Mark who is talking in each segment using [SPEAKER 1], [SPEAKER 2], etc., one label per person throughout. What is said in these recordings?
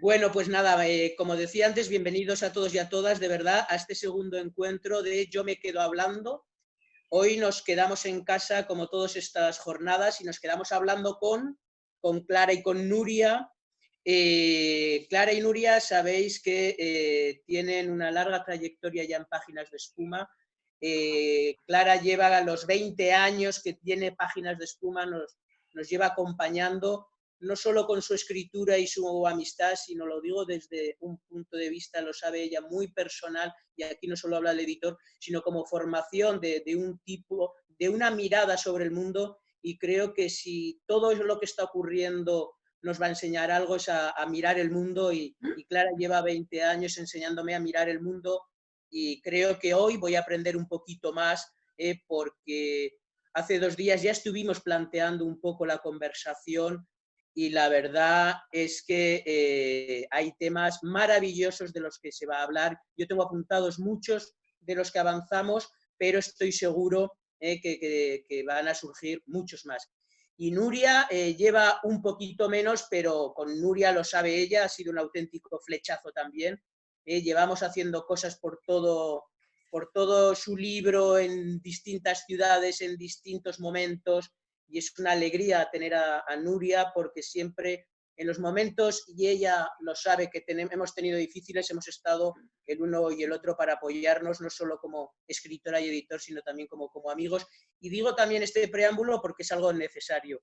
[SPEAKER 1] Bueno, pues nada, como decía antes, bienvenidos a todos y a todas, de verdad, a este segundo encuentro de Yo me quedo hablando. Hoy nos quedamos en casa, como todas estas jornadas, y nos quedamos hablando con Clara y con Nuria. Clara y Nuria sabéis que tienen una larga trayectoria ya en Páginas de Espuma. Clara lleva los 20 años que tiene Páginas de Espuma, nos lleva acompañando no solo con su escritura y su amistad, sino lo digo desde un punto de vista, lo sabe ella, muy personal, y aquí no solo habla el editor, sino como formación de un tipo, de una mirada sobre el mundo, y creo que si todo lo que está ocurriendo nos va a enseñar algo es a mirar el mundo, y Clara lleva 20 años enseñándome a mirar el mundo, y creo que hoy voy a aprender un poquito más, porque hace 2 días ya estuvimos planteando un poco la conversación, y la verdad es que hay temas maravillosos de los que se va a hablar. Yo tengo apuntados muchos de los que avanzamos, pero estoy seguro que van a surgir muchos más. Y Nuria lleva un poquito menos, pero con Nuria lo sabe ella, ha sido un auténtico flechazo también. Llevamos haciendo cosas por todo su libro, en distintas ciudades, en distintos momentos, y es una alegría tener a Nuria, porque siempre en los momentos, y ella lo sabe, que hemos tenido difíciles, hemos estado el uno y el otro para apoyarnos, no solo como escritora y editor, sino también como amigos. Y digo también este preámbulo porque es algo necesario.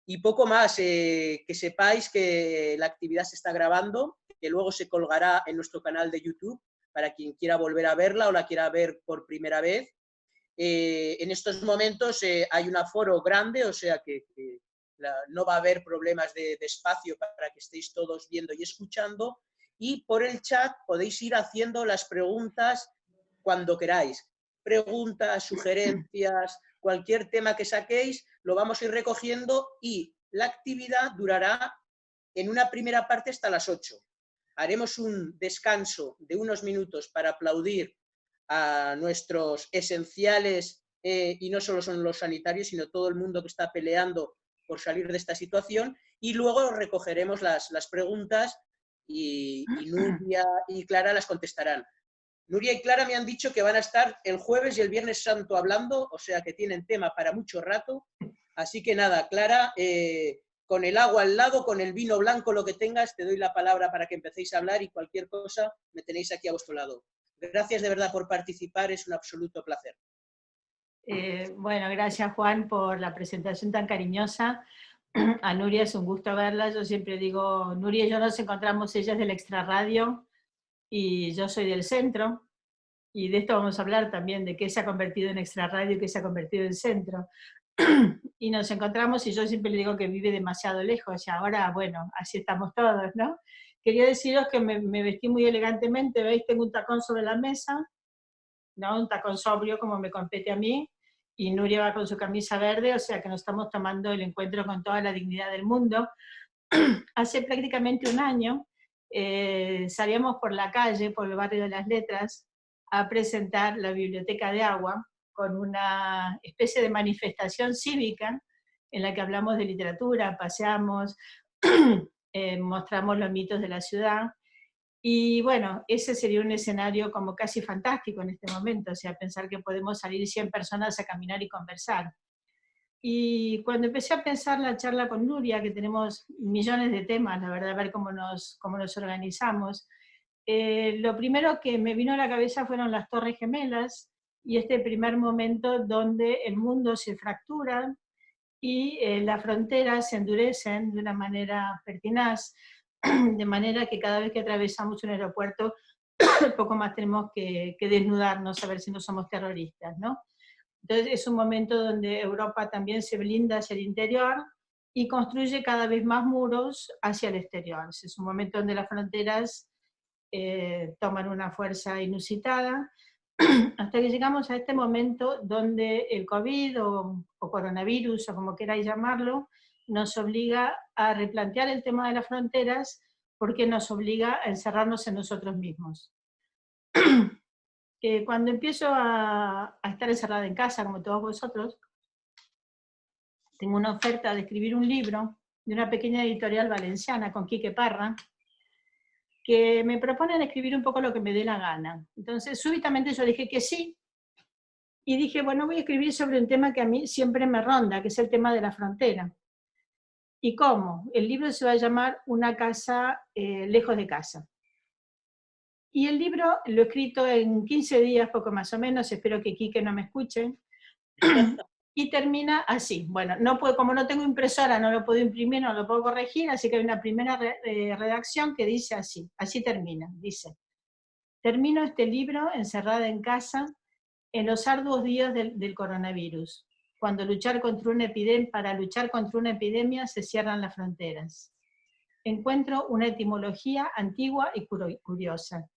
[SPEAKER 1] Y poco más, que sepáis que la actividad se está grabando, que luego se colgará en nuestro canal de YouTube para quien quiera volver a verla o la quiera ver por primera vez. En estos momentos hay un aforo grande, o sea que no va a haber problemas de espacio para que estéis todos viendo y escuchando, y por el chat podéis ir haciendo las preguntas cuando queráis. Preguntas, sugerencias, cualquier tema que saquéis, lo vamos a ir recogiendo, y la actividad durará en una primera parte hasta las 8. Haremos un descanso de unos minutos para aplaudir a nuestros esenciales, y no solo son los sanitarios, sino todo el mundo que está peleando por salir de esta situación, y luego recogeremos las preguntas, y Nuria y Clara las contestarán. Nuria y Clara me han dicho que van a estar el jueves y el viernes santo hablando, o sea que tienen tema para mucho rato. Así que nada, Clara, con el agua al lado, con el vino blanco, lo que tengas, te doy la palabra para que empecéis a hablar, y cualquier cosa me tenéis aquí a vuestro lado. Gracias de verdad por participar, es un absoluto placer.
[SPEAKER 2] Bueno, gracias Juan por la presentación tan cariñosa. A Nuria es un gusto verla. Yo siempre digo, Nuria y yo nos encontramos, ella es del Extraradio y yo soy del Centro, y de esto vamos a hablar también, de qué se ha convertido en Extraradio y qué se ha convertido en Centro. Y nos encontramos, y yo siempre le digo que vive demasiado lejos, y ahora, bueno, así estamos todos, ¿no? Quería deciros que me vestí muy elegantemente, ¿veis? Tengo un tacón sobre la mesa, ¿no? Un tacón sobrio como me compete a mí, y Nuria va con su camisa verde, o sea que nos estamos tomando el encuentro con toda la dignidad del mundo. Hace prácticamente un año salíamos por la calle, por el barrio de las Letras, a presentar la Biblioteca de Agua, con una especie de manifestación cívica en la que hablamos de literatura, paseamos, mostramos los mitos de la ciudad. Y bueno, ese sería un escenario como casi fantástico en este momento, o sea, pensar que podemos salir 100 personas a caminar y conversar. Y cuando empecé a pensar la charla con Nuria, que tenemos millones de temas, la verdad, a ver cómo nos organizamos, lo primero que me vino a la cabeza fueron las Torres Gemelas, y este primer momento donde el mundo se fractura y las fronteras se endurecen de una manera pertinaz, de manera que cada vez que atravesamos un aeropuerto, poco más tenemos que desnudarnos a ver si no somos terroristas, ¿no? Entonces es un momento donde Europa también se blinda hacia el interior y construye cada vez más muros hacia el exterior. Es un momento donde las fronteras toman una fuerza inusitada, hasta que llegamos a este momento donde el COVID o coronavirus, o como queráis llamarlo, nos obliga a replantear el tema de las fronteras, porque nos obliga a encerrarnos en nosotros mismos. Cuando empiezo a estar encerrada en casa, como todos vosotros, tengo una oferta de escribir un libro de una pequeña editorial valenciana con Quique Parra, que me proponen escribir un poco lo que me dé la gana. Entonces, súbitamente yo dije que sí, y dije, bueno, voy a escribir sobre un tema que a mí siempre me ronda, que es el tema de la frontera. ¿Y cómo? El libro se va a llamar Una casa lejos de casa. Y el libro lo he escrito en 15 días, poco más o menos, espero que Quique no me escuche, y termina así. Bueno, no puedo, como no tengo impresora, no lo puedo imprimir, no lo puedo corregir, así que hay una primera redacción que dice así termina, dice: termino este libro encerrada en casa en los arduos días del coronavirus, cuando para luchar contra una epidemia se cierran las fronteras. Encuentro una etimología antigua y curiosa.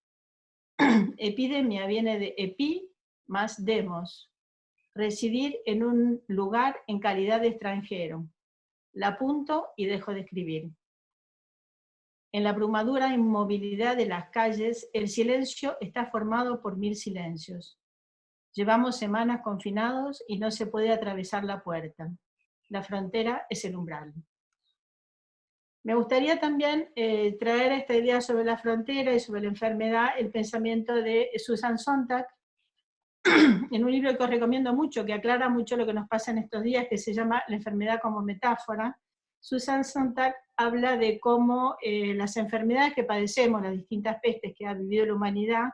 [SPEAKER 2] Epidemia viene de epi más demos, residir en un lugar en calidad de extranjero. La apunto y dejo de escribir. En la abrumadora inmovilidad de las calles, el silencio está formado por 1000 silencios. Llevamos semanas confinados y no se puede atravesar la puerta. La frontera es el umbral. Me gustaría también traer esta idea sobre la frontera y sobre la enfermedad, el pensamiento de Susan Sontag, en un libro que os recomiendo mucho, que aclara mucho lo que nos pasa en estos días, que se llama La enfermedad como metáfora. Susan Sontag habla de cómo las enfermedades que padecemos, las distintas pestes que ha vivido la humanidad,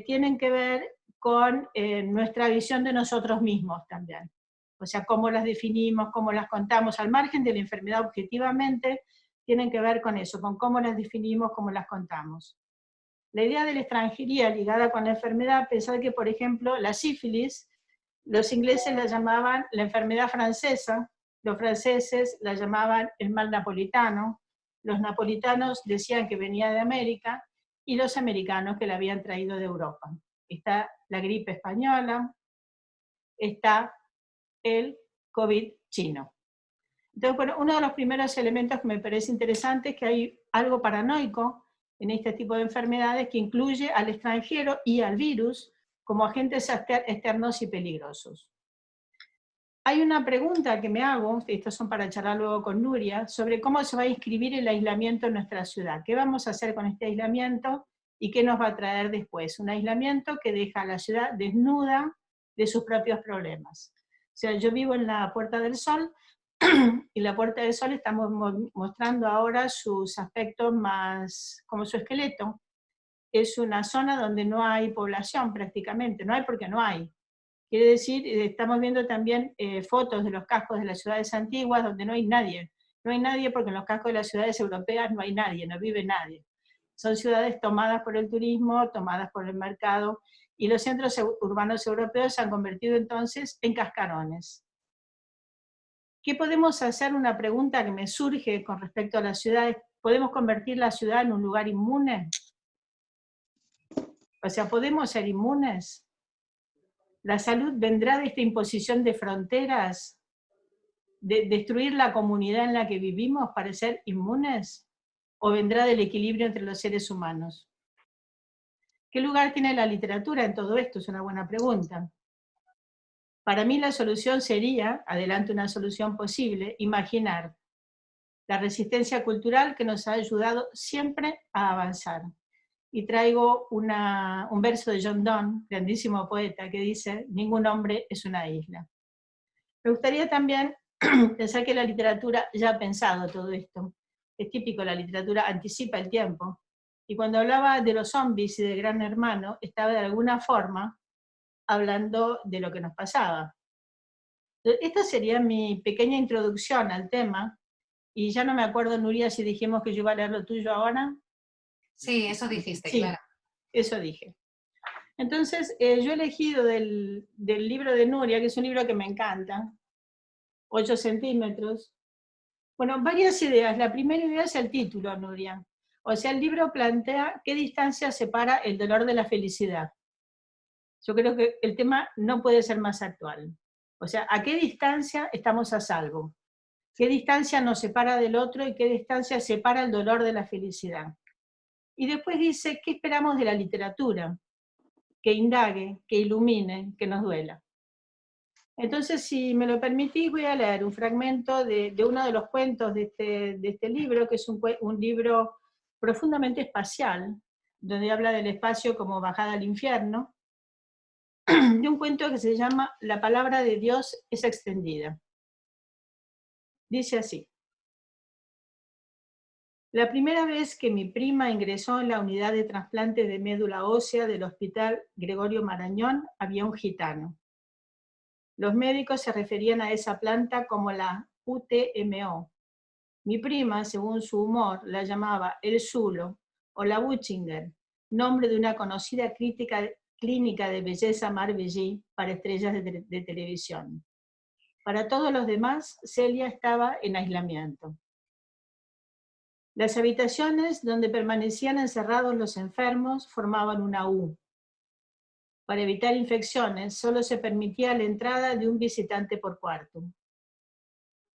[SPEAKER 2] tienen que ver con nuestra visión de nosotros mismos también. O sea, cómo las definimos, cómo las contamos, al margen de la enfermedad objetivamente, tienen que ver con eso, con cómo las definimos, cómo las contamos. La idea de la extranjería ligada con la enfermedad, pensar que, por ejemplo, la sífilis, los ingleses la llamaban la enfermedad francesa, los franceses la llamaban el mal napolitano, los napolitanos decían que venía de América, y los americanos que la habían traído de Europa. Está la gripe española, está el COVID chino. Entonces, bueno, uno de los primeros elementos que me parece interesante es que hay algo paranoico en este tipo de enfermedades que incluye al extranjero y al virus como agentes externos y peligrosos. Hay una pregunta que me hago, estos son para charlar luego con Nuria, sobre cómo se va a inscribir el aislamiento en nuestra ciudad. ¿Qué vamos a hacer con este aislamiento y qué nos va a traer después? Un aislamiento que deja a la ciudad desnuda de sus propios problemas. O sea, yo vivo en la Puerta del Sol, y la Puerta del Sol estamos mostrando ahora sus aspectos más, como su esqueleto. Es una zona donde no hay población prácticamente, no hay porque no hay. Quiere decir, estamos viendo también fotos de los cascos de las ciudades antiguas donde no hay nadie. No hay nadie porque en los cascos de las ciudades europeas no hay nadie, no vive nadie. Son ciudades tomadas por el turismo, tomadas por el mercado, y los centros urbanos europeos se han convertido entonces en cascarones. ¿Qué podemos hacer? Una pregunta que me surge con respecto a las ciudades. ¿Podemos convertir la ciudad en un lugar inmune? O sea, ¿podemos ser inmunes? ¿La salud vendrá de esta imposición de fronteras, de destruir la comunidad en la que vivimos para ser inmunes? ¿O vendrá del equilibrio entre los seres humanos? ¿Qué lugar tiene la literatura en todo esto? Es una buena pregunta. Para mí la solución sería, adelante una solución posible, imaginar la resistencia cultural que nos ha ayudado siempre a avanzar. Y traigo un verso de John Donne, grandísimo poeta, que dice: ningún hombre es una isla. Me gustaría también pensar que la literatura ya ha pensado todo esto. Es típico, la literatura anticipa el tiempo. Y cuando hablaba de los zombies y de Gran Hermano, estaba de alguna forma hablando de lo que nos pasaba. Esta sería mi pequeña introducción al tema, y ya no me acuerdo, Nuria, si dijimos que yo iba a leer lo tuyo ahora.
[SPEAKER 3] Sí, eso dijiste,
[SPEAKER 2] Sí,
[SPEAKER 3] claro.
[SPEAKER 2] Eso dije. Entonces, yo he elegido del libro de Nuria, que es un libro que me encanta, 8 centímetros. Bueno, varias ideas. La primera idea es el título, Nuria. O sea, el libro plantea qué distancia separa el dolor de la felicidad. Yo creo que el tema no puede ser más actual. O sea, ¿a qué distancia estamos a salvo? ¿Qué distancia nos separa del otro y qué distancia separa el dolor de la felicidad? Y después dice, ¿qué esperamos de la literatura? Que indague, que ilumine, que nos duela. Entonces, si me lo permitís, voy a leer un fragmento de uno de los cuentos de este libro, que es un libro profundamente espacial, donde habla del espacio como bajada al infierno, de un cuento que se llama La palabra de Dios es extendida. Dice así: la primera vez que mi prima ingresó en la unidad de trasplante de médula ósea del Hospital Gregorio Marañón, había un gitano. Los médicos se referían a esa planta como la UTMO. Mi prima, según su humor, la llamaba el Zulo o la Butchinger, nombre de una conocida clínica de belleza Marbellí para estrellas de televisión. Para todos los demás, Celia estaba en aislamiento. Las habitaciones donde permanecían encerrados los enfermos formaban una U. Para evitar infecciones, solo se permitía la entrada de un visitante por cuarto.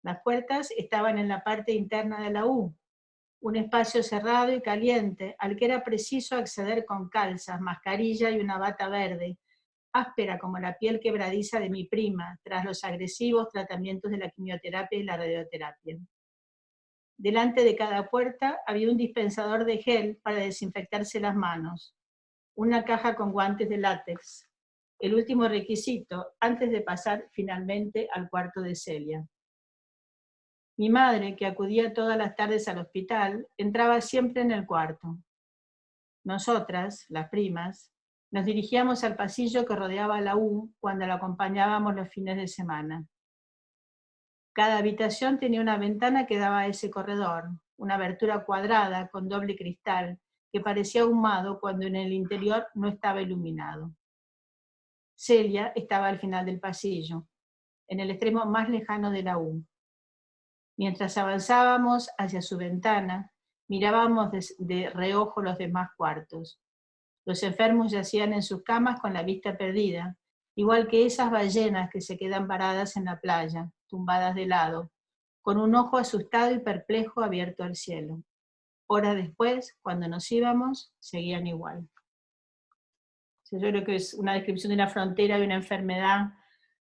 [SPEAKER 2] Las puertas estaban en la parte interna de la U, un espacio cerrado y caliente al que era preciso acceder con calzas, mascarilla y una bata verde, áspera como la piel quebradiza de mi prima, tras los agresivos tratamientos de la quimioterapia y la radioterapia. Delante de cada puerta había un dispensador de gel para desinfectarse las manos, una caja con guantes de látex, el último requisito antes de pasar finalmente al cuarto de Celia. Mi madre, que acudía todas las tardes al hospital, entraba siempre en el cuarto. Nosotras, las primas, nos dirigíamos al pasillo que rodeaba la U cuando la acompañábamos los fines de semana. Cada habitación tenía una ventana que daba a ese corredor, una abertura cuadrada con doble cristal que parecía ahumado cuando en el interior no estaba iluminado. Celia estaba al final del pasillo, en el extremo más lejano de la U. Mientras avanzábamos hacia su ventana, mirábamos de reojo los demás cuartos. Los enfermos yacían en sus camas con la vista perdida, igual que esas ballenas que se quedan varadas en la playa, tumbadas de lado, con un ojo asustado y perplejo abierto al cielo. Horas después, cuando nos íbamos, seguían igual. Yo creo que es una descripción de una frontera, de una enfermedad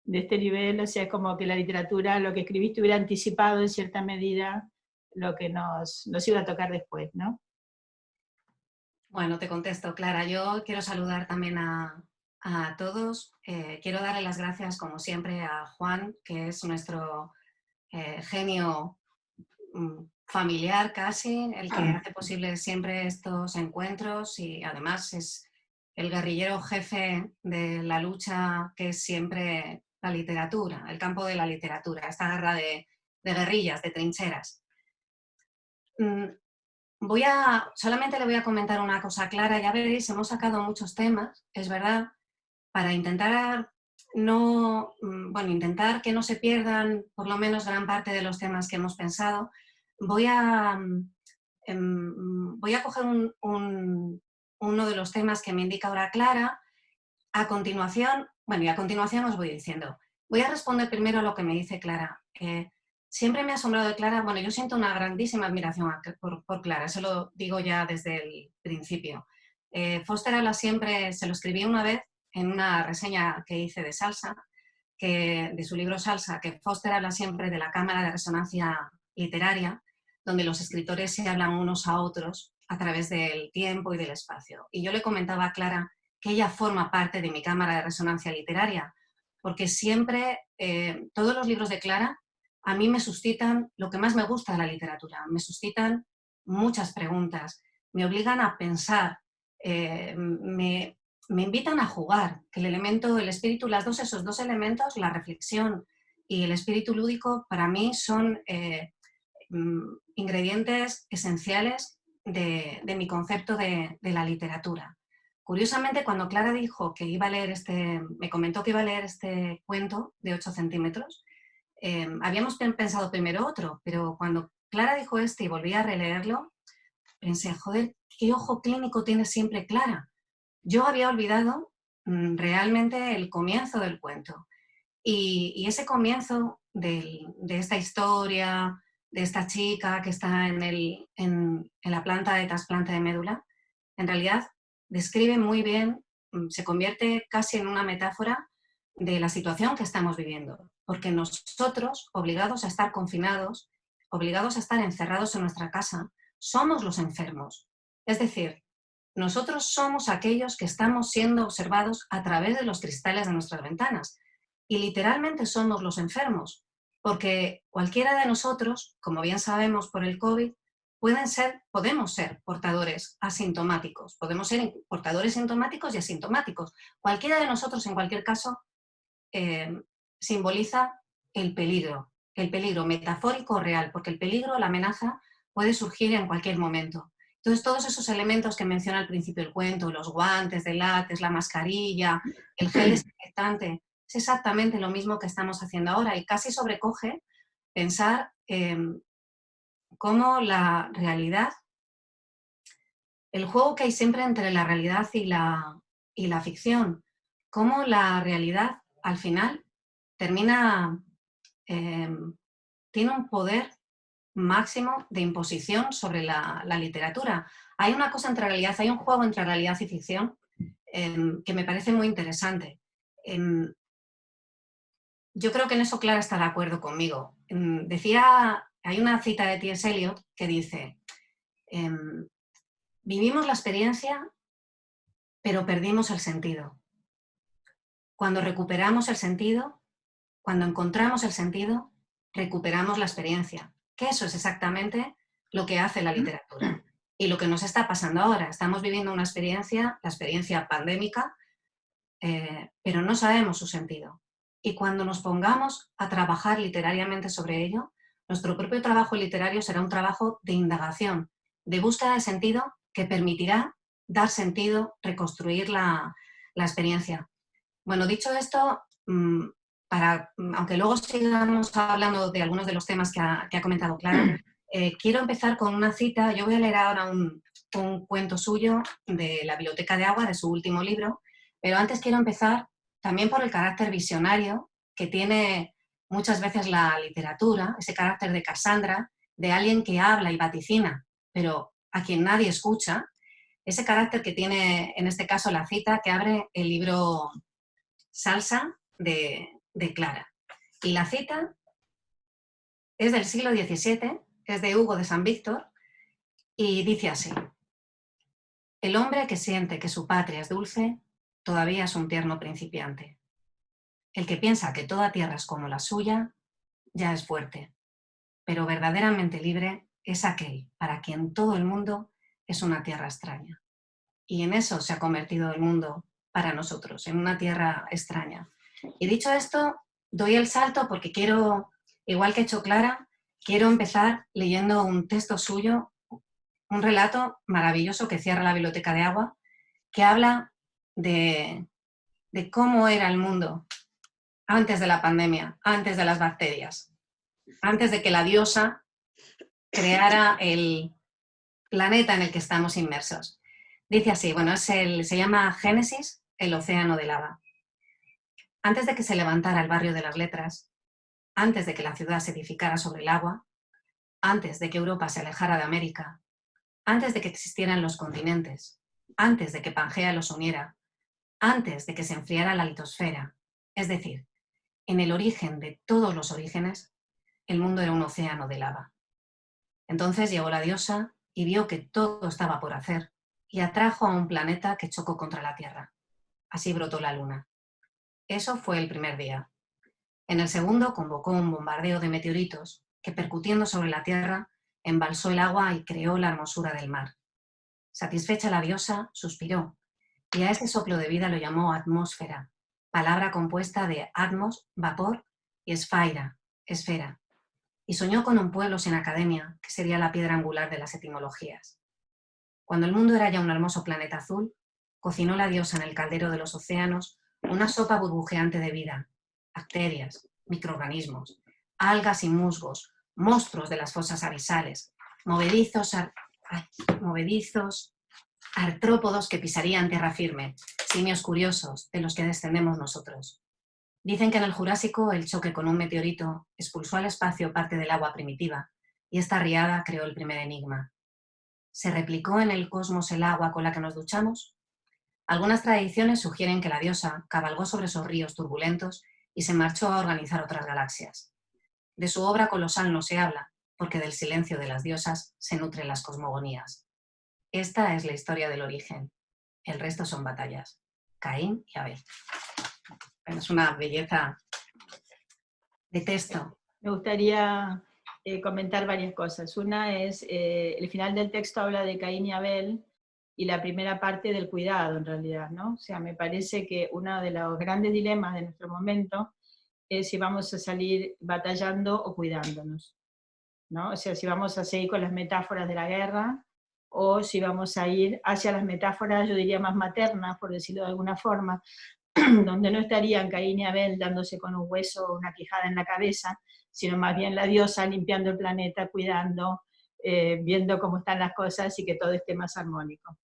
[SPEAKER 2] de este nivel, o sea, es como que la literatura, lo que escribiste hubiera anticipado en cierta medida lo que nos iba a tocar después, ¿no?
[SPEAKER 3] Bueno, te contesto, Clara. Yo quiero saludar también a todos. Quiero darle las gracias, como siempre, a Juan, que es nuestro genio familiar casi, el que hace posible siempre estos encuentros y además es el guerrillero jefe de la lucha que es siempre la literatura, el campo de la literatura, esta guerra de guerrillas, de trincheras. Solamente le voy a comentar una cosa clara, ya veréis, hemos sacado muchos temas, es verdad, para intentar intentar que no se pierdan por lo menos gran parte de los temas que hemos pensado. Voy a coger uno de los temas que me indica ahora Clara. A continuación os voy diciendo. Voy a responder primero a lo que me dice Clara. Siempre me ha asombrado de Clara, yo siento una grandísima admiración por Clara, eso lo digo ya desde el principio. Foster habla siempre, se lo escribí una vez en una reseña que hice de Salsa, de su libro Salsa, que Foster habla siempre de la cámara de resonancia literaria, donde los escritores se hablan unos a otros a través del tiempo y del espacio. Y yo le comentaba a Clara que ella forma parte de mi cámara de resonancia literaria, porque siempre, todos los libros de Clara a mí me suscitan lo que más me gusta de la literatura, me suscitan muchas preguntas, me obligan a pensar, me invitan a jugar, que el espíritu, esos dos elementos, la reflexión y el espíritu lúdico, para mí son ingredientes esenciales de mi concepto de la literatura. Curiosamente, cuando Clara dijo que iba a leer me comentó que iba a leer este cuento de 8 centímetros, habíamos pensado primero otro, pero cuando Clara dijo y volví a releerlo, pensé, joder, qué ojo clínico tiene siempre Clara. Yo había olvidado realmente el comienzo del cuento. Y ese comienzo de esta historia, de esta chica que está en la planta de trasplante de médula, en realidad describe muy bien, se convierte casi en una metáfora de la situación que estamos viviendo. Porque nosotros, obligados a estar confinados, obligados a estar encerrados en nuestra casa, somos los enfermos. Es decir, nosotros somos aquellos que estamos siendo observados a través de los cristales de nuestras ventanas. Y literalmente somos los enfermos, porque cualquiera de nosotros, como bien sabemos por el COVID, podemos ser portadores asintomáticos. Podemos ser portadores sintomáticos y asintomáticos. Cualquiera de nosotros, en cualquier caso, simboliza el peligro metafórico o real, porque el peligro, la amenaza, puede surgir en cualquier momento. Entonces, todos esos elementos que menciona al principio del cuento, los guantes de látex, la mascarilla, el gel desinfectante, es exactamente lo mismo que estamos haciendo ahora y casi sobrecoge pensar cómo la realidad, el juego que hay siempre entre la realidad y la ficción, cómo la realidad al final termina, tiene un poder máximo de imposición sobre la literatura. Hay una cosa entre realidad, hay un juego entre realidad y ficción que me parece muy interesante. Yo creo que en eso Clara está de acuerdo conmigo. Hay una cita de T.S. Eliot que dice, vivimos la experiencia, pero perdimos el sentido. Cuando recuperamos el sentido, cuando encontramos el sentido, recuperamos la experiencia. Que eso es exactamente lo que hace la literatura. Y lo que nos está pasando ahora. Estamos viviendo una experiencia, la experiencia pandémica, pero no sabemos su sentido. Y cuando nos pongamos a trabajar literariamente sobre ello, nuestro propio trabajo literario será un trabajo de indagación, de búsqueda de sentido que permitirá dar sentido, reconstruir la experiencia. Bueno, dicho esto, aunque luego sigamos hablando de algunos de los temas que ha comentado Clara, quiero empezar con una cita. Yo voy a leer ahora un cuento suyo de La Biblioteca de Agua, de su último libro, pero antes quiero empezar también por el carácter visionario que tiene muchas veces la literatura, ese carácter de Cassandra, de alguien que habla y vaticina, pero a quien nadie escucha, ese carácter que tiene en este caso la cita que abre el libro Salsa de Clara. Y la cita es del siglo XVII, es de Hugo de San Víctor, y dice así: el hombre que siente que su patria es dulce, todavía es un tierno principiante. El que piensa que toda tierra es como la suya, ya es fuerte. Pero verdaderamente libre es aquel para quien todo el mundo es una tierra extraña. Y en eso se ha convertido el mundo para nosotros, en una tierra extraña. Y dicho esto, doy el salto porque quiero, igual que ha hecho Clara, quiero empezar leyendo un texto suyo, un relato maravilloso que cierra La Biblioteca de Agua, que habla de cómo era el mundo antes de la pandemia, antes de las bacterias, antes de que la diosa creara el planeta en el que estamos inmersos. Dice así, bueno, se llama Génesis, el océano de lava. Antes de que se levantara el barrio de las letras, antes de que la ciudad se edificara sobre el agua, antes de que Europa se alejara de América, antes de que existieran los continentes, antes de que Pangea los uniera, antes de que se enfriara la litosfera, es decir, en el origen de todos los orígenes, el mundo era un océano de lava. Entonces llegó la diosa y vio que todo estaba por hacer y atrajo a un planeta que chocó contra la Tierra. Así brotó la luna. Eso fue el primer día. En el segundo convocó un bombardeo de meteoritos que, percutiendo sobre la Tierra, embalsó el agua y creó la hermosura del mar. Satisfecha la diosa, suspiró, y a ese soplo de vida lo llamó atmósfera, palabra compuesta de atmos, vapor, y esfaira, esfera. Y soñó con un pueblo sin academia, que sería la piedra angular de las etimologías. Cuando el mundo era ya un hermoso planeta azul, cocinó la diosa en el caldero de los océanos una sopa burbujeante de vida, bacterias, microorganismos, algas y musgos, monstruos de las fosas abisales, movedizos artrópodos que pisarían tierra firme, simios curiosos de los que descendemos nosotros. Dicen que en el Jurásico el choque con un meteorito expulsó al espacio parte del agua primitiva y esta riada creó el primer enigma. ¿Se replicó en el cosmos el agua con la que nos duchamos? Algunas tradiciones sugieren que la diosa cabalgó sobre esos ríos turbulentos y se marchó a organizar otras galaxias. De su obra colosal no se habla, porque del silencio de las diosas se nutren las cosmogonías. Esta es la historia del origen. El resto son batallas. Caín y Abel. Bueno, es una belleza de texto.
[SPEAKER 2] Me gustaría comentar varias cosas. Una es, el final del texto habla de Caín y Abel, y la primera parte del cuidado, en realidad, ¿no? O sea, me parece que uno de los grandes dilemas de nuestro momento es si vamos a salir batallando o cuidándonos, ¿no? O sea, si vamos a seguir con las metáforas de la guerra, o si vamos a ir hacia las metáforas, yo diría más maternas, por decirlo de alguna forma, donde no estarían Caín y Abel dándose con un hueso o una quijada en la cabeza, sino más bien la diosa limpiando el planeta, cuidando, viendo cómo están las cosas y que todo esté más armónico.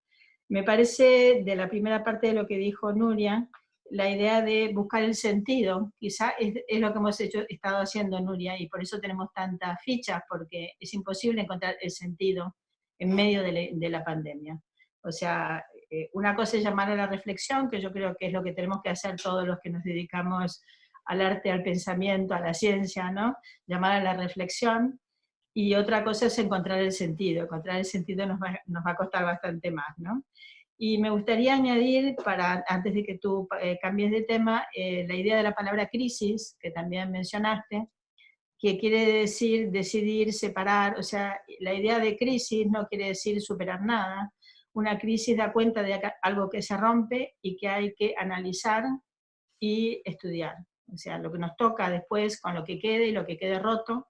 [SPEAKER 2] Me parece, de la primera parte de lo que dijo Nuria, la idea de buscar el sentido, quizá es lo que hemos estado haciendo, Nuria, y por eso tenemos tantas fichas, porque es imposible encontrar el sentido en medio de la pandemia. O sea, una cosa es llamar a la reflexión, que yo creo que es lo que tenemos que hacer todos los que nos dedicamos al arte, al pensamiento, a la ciencia, ¿no? Llamar a la reflexión, y otra cosa es encontrar el sentido. Encontrar el sentido nos va a costar bastante más, ¿no? Y me gustaría añadir, antes de que tú cambies de tema, la idea de la palabra crisis, que también mencionaste, que quiere decir decidir, separar. O sea, la idea de crisis no quiere decir superar nada. Una crisis da cuenta de algo que se rompe y que hay que analizar y estudiar. O sea, lo que nos toca después, con lo que quede y lo que quede roto,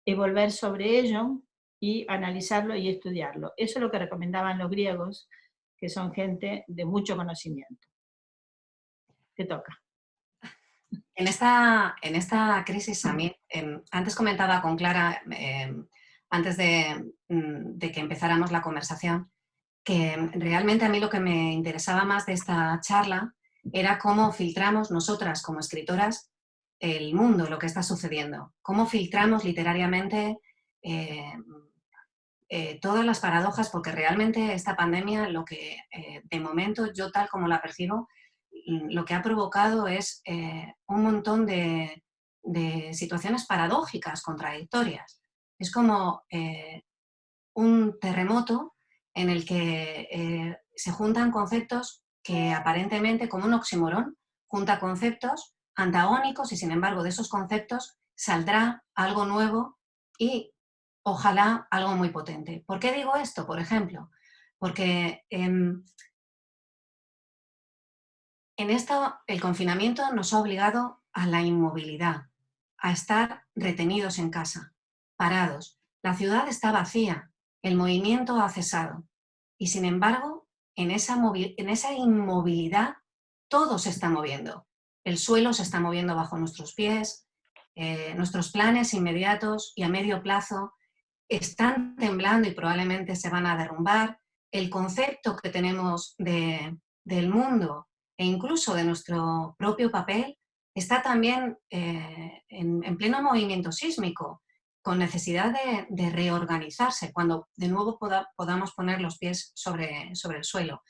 [SPEAKER 2] es volver sobre ello y analizarlo y estudiarlo. Eso es lo que recomendaban los griegos, que son gente de mucho conocimiento. Te toca.
[SPEAKER 3] En esta crisis, a mí, antes comentaba con Clara, antes de que empezáramos la conversación, que realmente a mí lo que me interesaba más de esta charla era cómo filtramos nosotras como escritoras el mundo, lo que está sucediendo, cómo filtramos literariamente todas las paradojas, porque realmente esta pandemia, lo que de momento yo tal como la percibo, lo que ha provocado es un montón de situaciones paradójicas, contradictorias. Es como un terremoto en el que se juntan conceptos que aparentemente, como un oxímoron, junta conceptos antagónicos y sin embargo de esos conceptos saldrá algo nuevo y ojalá algo muy potente. ¿Por qué digo esto, por ejemplo? Porque en esto el confinamiento nos ha obligado a la inmovilidad, a estar retenidos en casa, parados. La ciudad está vacía, el movimiento ha cesado y sin embargo en esa inmovilidad todo se está moviendo. El suelo se está moviendo bajo nuestros pies, nuestros planes inmediatos y a medio plazo están temblando y probablemente se van a derrumbar. El concepto que tenemos del mundo e incluso de nuestro propio papel está también en pleno movimiento sísmico, con necesidad de reorganizarse cuando de nuevo podamos poner los pies sobre el suelo.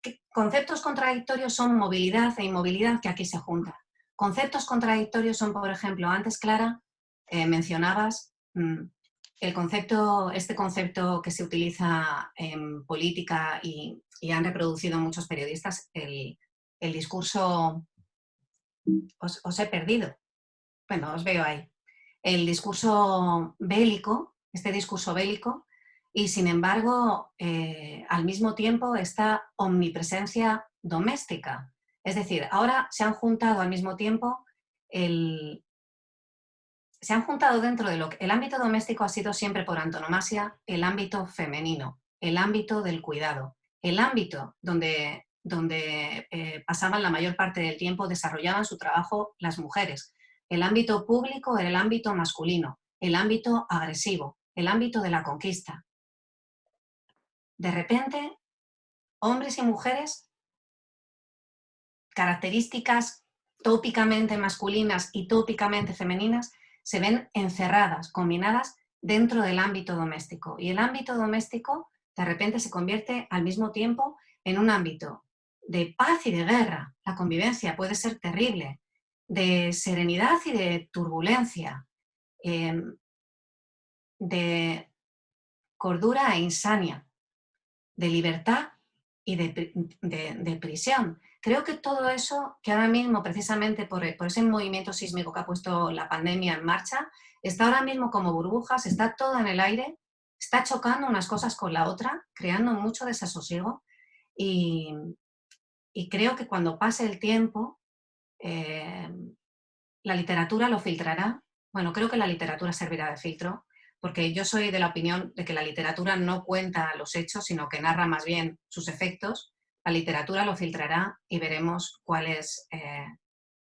[SPEAKER 3] ¿Qué conceptos contradictorios son movilidad e inmovilidad que aquí se juntan? Conceptos contradictorios son, por ejemplo, antes Clara mencionabas este concepto que se utiliza en política y han reproducido muchos periodistas, el discurso, os he perdido, bueno, os veo ahí, el discurso bélico, este discurso bélico, y sin embargo, al mismo tiempo, esta omnipresencia doméstica. Es decir, ahora se han juntado al mismo tiempo se han juntado dentro de lo que el ámbito doméstico ha sido siempre por antonomasia el ámbito femenino, el ámbito del cuidado, el ámbito donde pasaban la mayor parte del tiempo, desarrollaban su trabajo las mujeres. El ámbito público era el ámbito masculino, el ámbito agresivo, el ámbito de la conquista. De repente, hombres y mujeres, características tópicamente masculinas y tópicamente femeninas, se ven encerradas, combinadas dentro del ámbito doméstico. Y el ámbito doméstico de repente se convierte al mismo tiempo en un ámbito de paz y de guerra. La convivencia puede ser terrible, de serenidad y de turbulencia. de cordura e insania, de libertad y de prisión. Creo que todo eso, que ahora mismo, precisamente por ese movimiento sísmico que ha puesto la pandemia en marcha, está ahora mismo como burbujas, está todo en el aire, está chocando unas cosas con la otra, creando mucho desasosiego, y creo que cuando pase el tiempo, la literatura lo filtrará. Bueno, creo que la literatura servirá de filtro, porque yo soy de la opinión de que la literatura no cuenta los hechos, sino que narra más bien sus efectos. La literatura lo filtrará y veremos cuál es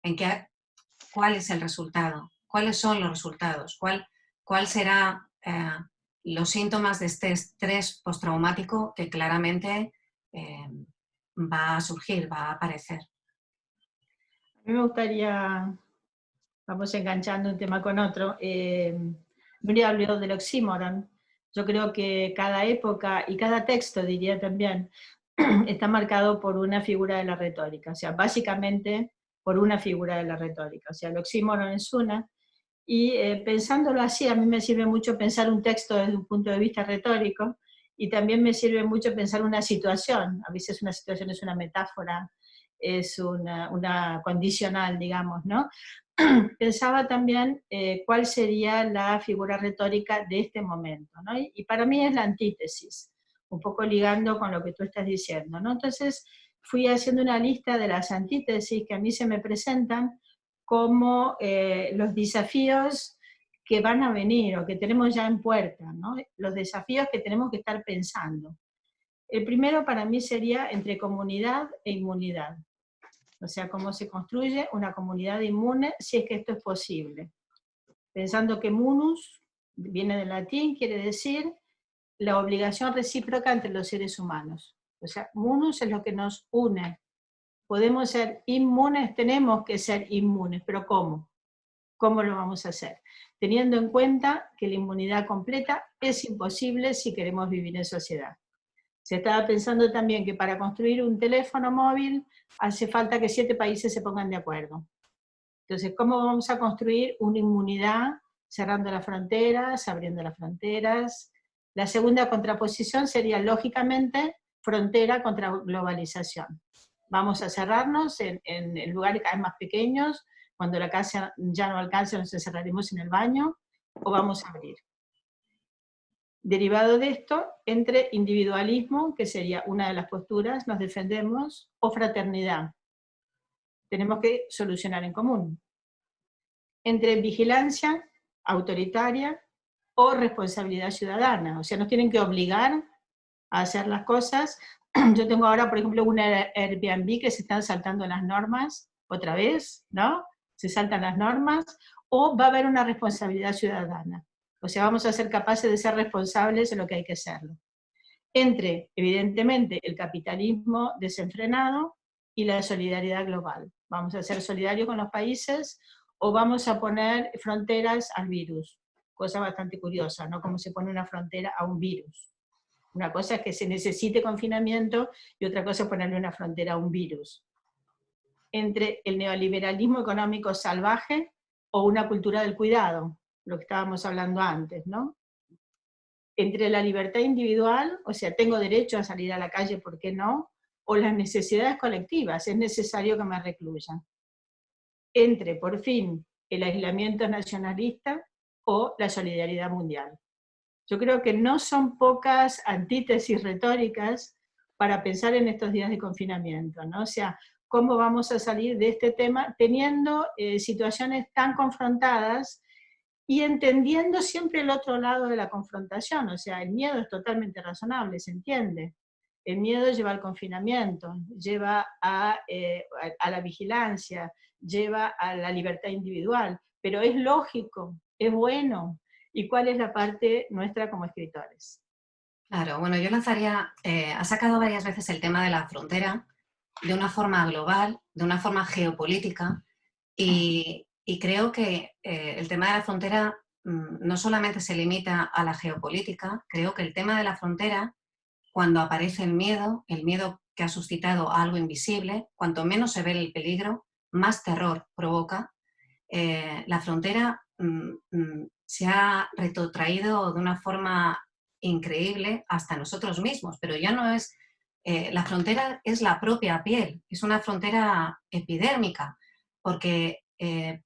[SPEAKER 3] el resultado, cuáles son los resultados, cuál será los síntomas de este estrés postraumático que claramente va a surgir, va a aparecer.
[SPEAKER 2] A mí me gustaría, vamos enganchando un tema con otro, Nuria habló del oxímoron. Yo creo que cada época y cada texto, diría también, está marcado por una figura de la retórica, o sea, básicamente por una figura de la retórica, o sea, el oxímoron es una, y pensándolo así, a mí me sirve mucho pensar un texto desde un punto de vista retórico, y también me sirve mucho pensar una situación. A veces una situación es una metáfora, es una condicional, digamos, ¿no? Pensaba también cuál sería la figura retórica de este momento, ¿no? Y para mí es la antítesis, un poco ligando con lo que tú estás diciendo, ¿no? Entonces fui haciendo una lista de las antítesis que a mí se me presentan como los desafíos que van a venir o que tenemos ya en puerta, ¿no? Los desafíos que tenemos que estar pensando. El primero para mí sería entre comunidad e inmunidad. O sea, cómo se construye una comunidad inmune si es que esto es posible. Pensando que munus viene del latín, quiere decir la obligación recíproca entre los seres humanos. O sea, munus es lo que nos une. Podemos ser inmunes, tenemos que ser inmunes, pero ¿cómo? ¿Cómo lo vamos a hacer? Teniendo en cuenta que la inmunidad completa es imposible si queremos vivir en sociedad. Se estaba pensando también que para construir un teléfono móvil hace falta que 7 países se pongan de acuerdo. Entonces, ¿cómo vamos a construir una inmunidad cerrando las fronteras, abriendo las fronteras? La segunda contraposición sería, lógicamente, frontera contra globalización. Vamos a cerrarnos en lugares cada vez más pequeños, cuando la casa ya no alcance nos encerraremos en el baño, o vamos a abrir. Derivado de esto, entre individualismo, que sería una de las posturas, nos defendemos, o fraternidad. Tenemos que solucionar en común. Entre vigilancia autoritaria o responsabilidad ciudadana. O sea, nos tienen que obligar a hacer las cosas. Yo tengo ahora, por ejemplo, una Airbnb que se están saltando las normas, otra vez, ¿no? Se saltan las normas, o va a haber una responsabilidad ciudadana. O sea, vamos a ser capaces de ser responsables de lo que hay que hacerlo. Entre, evidentemente, el capitalismo desenfrenado y la solidaridad global. Vamos a ser solidarios con los países o vamos a poner fronteras al virus. Cosa bastante curiosa, ¿no? Como se pone una frontera a un virus. Una cosa es que se necesite confinamiento y otra cosa es ponerle una frontera a un virus. Entre el neoliberalismo económico salvaje o una cultura del cuidado, lo que estábamos hablando antes, ¿no? Entre la libertad individual, o sea, tengo derecho a salir a la calle, ¿por qué no? O las necesidades colectivas, es necesario que me recluyan. Entre, por fin, el aislamiento nacionalista o la solidaridad mundial. Yo creo que no son pocas antítesis retóricas para pensar en estos días de confinamiento, ¿no? O sea, ¿cómo vamos a salir de este tema teniendo situaciones tan confrontadas y entendiendo siempre el otro lado de la confrontación? O sea, el miedo es totalmente razonable, se entiende. El miedo lleva al confinamiento, lleva a la vigilancia, lleva a la libertad individual, pero es lógico, es bueno. ¿Y cuál es la parte nuestra como escritores?
[SPEAKER 3] Claro, bueno, yo lanzaría, has sacado varias veces el tema de la frontera de una forma global, de una forma geopolítica, y creo que el tema de la frontera no solamente se limita a la geopolítica, creo que el tema de la frontera, cuando aparece el miedo que ha suscitado algo invisible, cuanto menos se ve el peligro, más terror provoca. La frontera se ha retrotraído de una forma increíble hasta nosotros mismos, pero ya no es, la frontera es la propia piel, es una frontera epidérmica, porque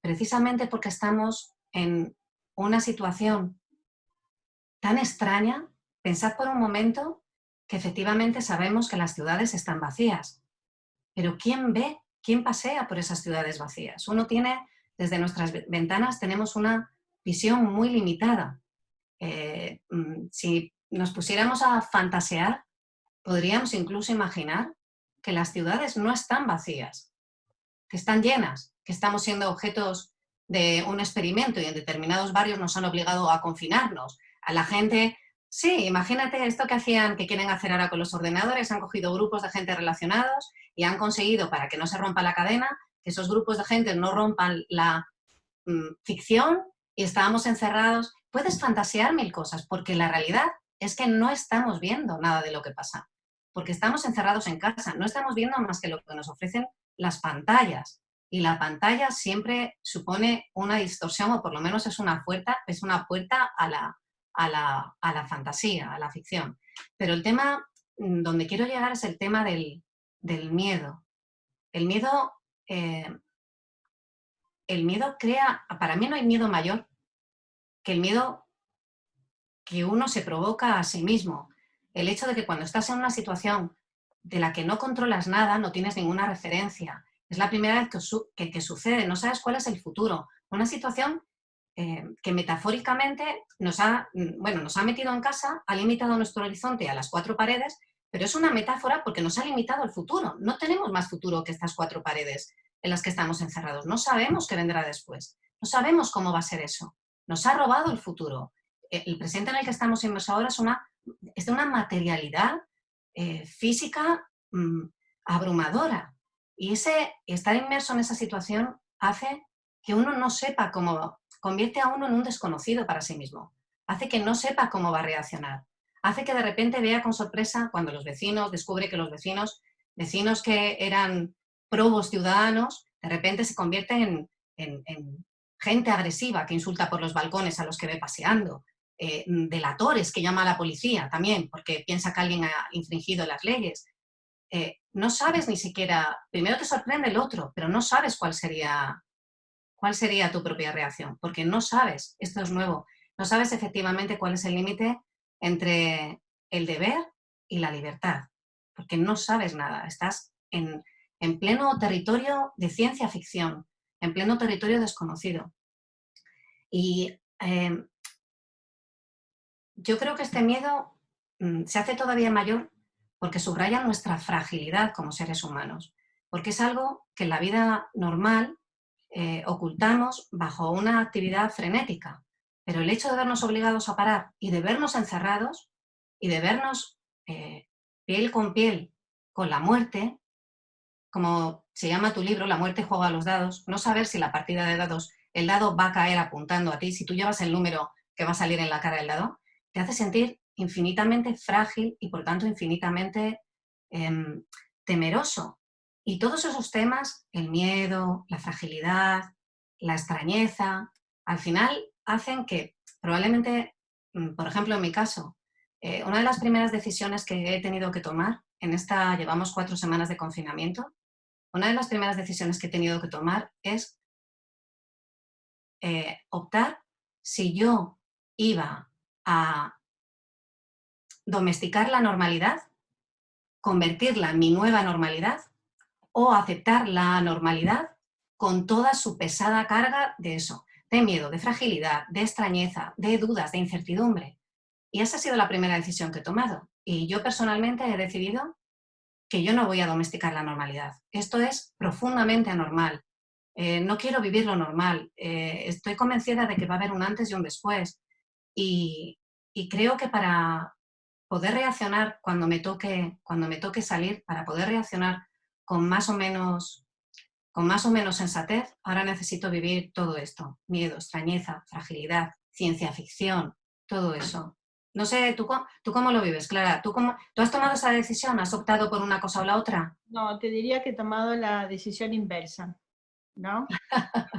[SPEAKER 3] precisamente porque estamos en una situación tan extraña, pensad por un momento que efectivamente sabemos que las ciudades están vacías, pero ¿quién ve? ¿Quién pasea por esas ciudades vacías? Uno tiene, desde nuestras ventanas tenemos una visión muy limitada. Si nos pusiéramos a fantasear, podríamos incluso imaginar que las ciudades no están vacías, que están llenas, que estamos siendo objetos de un experimento y en determinados barrios nos han obligado a confinarnos. A la gente, sí, imagínate esto que hacían, que quieren hacer ahora con los ordenadores, han cogido grupos de gente relacionados y han conseguido, para que no se rompa la cadena, que esos grupos de gente no rompan la ficción y estábamos encerrados. Puedes fantasear mil cosas, porque la realidad es que no estamos viendo nada de lo que pasa, porque estamos encerrados en casa, no estamos viendo más que lo que nos ofrecen las pantallas. Y la pantalla siempre supone una distorsión, o por lo menos es una puerta a la fantasía, a la ficción. Pero el tema donde quiero llegar es el tema del miedo. El miedo, el miedo crea, para mí no hay miedo mayor que el miedo que uno se provoca a sí mismo. El hecho de que cuando estás en una situación de la que no controlas nada, no tienes ninguna referencia, es la primera vez que sucede, no sabes cuál es el futuro. Una situación que metafóricamente nos ha metido en casa, ha limitado nuestro horizonte a las cuatro paredes, pero es una metáfora porque nos ha limitado el futuro. No tenemos más futuro que estas cuatro paredes en las que estamos encerrados. No sabemos qué vendrá después. No sabemos cómo va a ser eso. Nos ha robado el futuro. El presente en el que estamos inmersos ahora es de una materialidad física abrumadora. Y estar inmerso en esa situación hace que uno no sepa cómo, convierte a uno en un desconocido para sí mismo. Hace que no sepa cómo va a reaccionar. Hace que de repente vea con sorpresa cuando descubre que los vecinos que eran probos ciudadanos, de repente se convierten en gente agresiva que insulta por los balcones a los que ve paseando. Delatores que llama a la policía también porque piensa que alguien ha infringido las leyes. No sabes ni siquiera, primero te sorprende el otro, pero no sabes cuál sería tu propia reacción, porque no sabes, esto es nuevo, no sabes efectivamente cuál es el límite entre el deber y la libertad, porque no sabes nada, estás en pleno territorio de ciencia ficción, en pleno territorio desconocido. Y yo creo que este miedo se hace todavía mayor porque subraya nuestra fragilidad como seres humanos, porque es algo que en la vida normal ocultamos bajo una actividad frenética, pero el hecho de vernos obligados a parar y de vernos encerrados y de vernos piel con la muerte, como se llama tu libro, La muerte juega a los dados, no saber si la partida de dados, el dado va a caer apuntando a ti, si tú llevas el número que va a salir en la cara del dado, te hace sentir infinitamente frágil y por tanto infinitamente temeroso. Y todos esos temas, el miedo, la fragilidad, la extrañeza, al final hacen que probablemente, por ejemplo en mi caso, una de las primeras decisiones que he tenido que tomar, llevamos 4 semanas de confinamiento, una de las primeras decisiones que he tenido que tomar es optar si yo iba a domesticar la normalidad, convertirla en mi nueva normalidad o aceptar la normalidad con toda su pesada carga de eso, de miedo, de fragilidad, de extrañeza, de dudas, de incertidumbre. Y esa ha sido la primera decisión que he tomado. Y yo personalmente he decidido que yo no voy a domesticar la normalidad. Esto es profundamente anormal. No quiero vivir lo normal. Estoy convencida de que va a haber un antes y un después. Y creo que para poder reaccionar cuando me toque salir, para poder reaccionar con más o menos sensatez, ahora necesito vivir todo esto. Miedo, extrañeza, fragilidad, ciencia ficción, todo eso. No sé, ¿tú cómo lo vives, Clara? ¿Tú has tomado esa decisión? ¿Has optado por una cosa o la otra?
[SPEAKER 2] No, te diría que he tomado la decisión inversa. ¿no?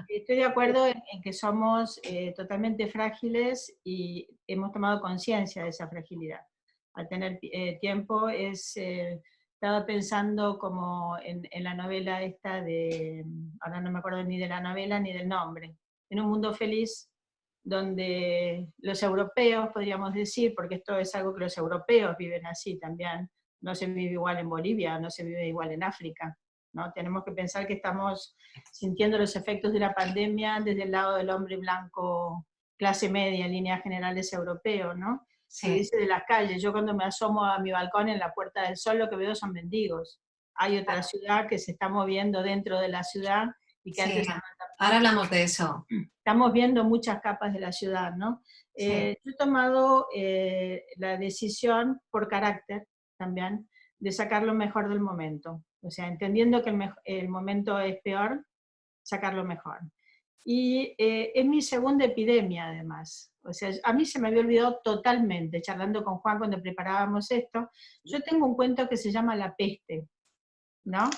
[SPEAKER 2] Estoy de acuerdo en que somos totalmente frágiles y hemos tomado conciencia de esa fragilidad. Al tener tiempo estaba pensando como en la novela esta de, ahora no me acuerdo ni de la novela ni del nombre, En un mundo feliz, donde los europeos, podríamos decir, porque esto es algo que los europeos viven así también, no se vive igual en Bolivia, no se vive igual en África, ¿no? Tenemos que pensar que estamos sintiendo los efectos de la pandemia desde el lado del hombre blanco, clase media, en líneas generales europeo, ¿no? Se
[SPEAKER 3] Sí.
[SPEAKER 2] dice de las calles, yo cuando me asomo a mi balcón en la Puerta del Sol, lo que veo son mendigos. Hay otra ciudad que se está moviendo dentro de la ciudad y que
[SPEAKER 3] Sí,
[SPEAKER 2] antes...
[SPEAKER 3] ahora hablamos de eso.
[SPEAKER 2] Estamos viendo muchas capas de la ciudad, ¿no?
[SPEAKER 3] Sí.
[SPEAKER 2] Yo he tomado la decisión, por carácter también, de sacar lo mejor del momento. O sea, entendiendo que el momento es peor, sacar lo mejor. Y es mi segunda epidemia, además. O sea, a mí se me había olvidado totalmente, charlando con Juan cuando preparábamos esto. Yo tengo un cuento que se llama La peste, ¿no?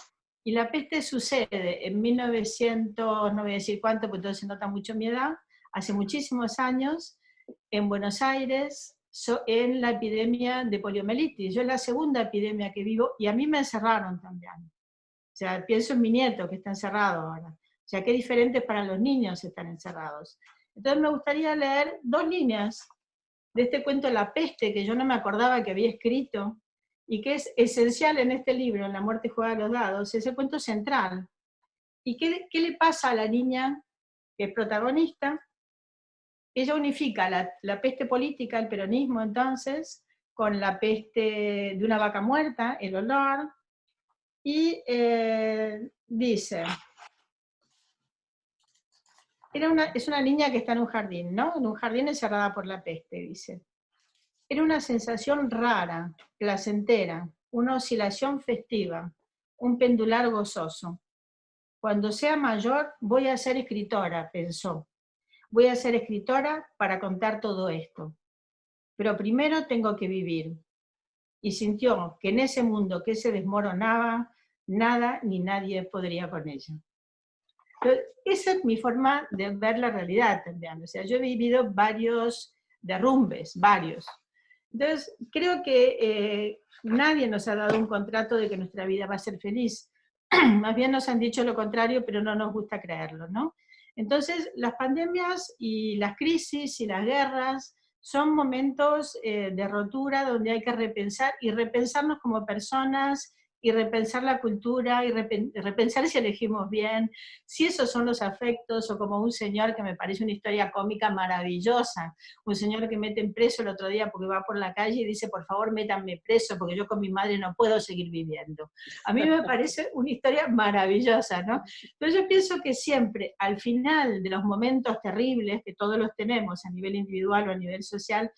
[SPEAKER 2] Y la peste sucede en 1900, no voy a decir cuánto, porque entonces se nota mucho mi edad, hace muchísimos años, en Buenos Aires, en la epidemia de poliomielitis. Yo es la segunda epidemia que vivo, y a mí me encerraron también. O sea, pienso en mi nieto que está encerrado ahora. O sea, qué diferente para los niños estar encerrados. Entonces me gustaría leer 2 líneas de este cuento La peste, que yo no me acordaba que había escrito, y que es esencial en este libro, En la muerte juega los dados, es el cuento central. ¿Y qué le pasa a la niña que es protagonista? Ella unifica la peste política, el peronismo entonces, con la peste de una vaca muerta, el olor, y dice, es una niña que está en un jardín, ¿no? En un jardín encerrada por la peste, dice. Era una sensación rara, placentera, una oscilación festiva, un pendular gozoso. Cuando sea mayor voy a ser escritora, pensó. Voy a ser escritora para contar todo esto. Pero primero tengo que vivir. Y sintió que en ese mundo que se desmoronaba, nada ni nadie podría con ella. Entonces, esa es mi forma de ver la realidad también. O sea, yo he vivido varios derrumbes, varios. Entonces, creo que nadie nos ha dado un contrato de que nuestra vida va a ser feliz. Más bien nos han dicho lo contrario, pero no nos gusta creerlo, ¿no? Entonces, las pandemias y las crisis y las guerras son momentos de rotura donde hay que repensar y repensarnos como personas y repensar la cultura y repensar si elegimos bien, si esos son los afectos, o como un señor que me parece una historia cómica maravillosa, un señor que meten preso el otro día porque va por la calle y dice, por favor, métanme preso porque yo con mi madre no puedo seguir viviendo. A mí me parece una historia maravillosa, ¿no? Entonces yo pienso que siempre, al final de los momentos terribles, que todos los tenemos a nivel individual o a nivel social,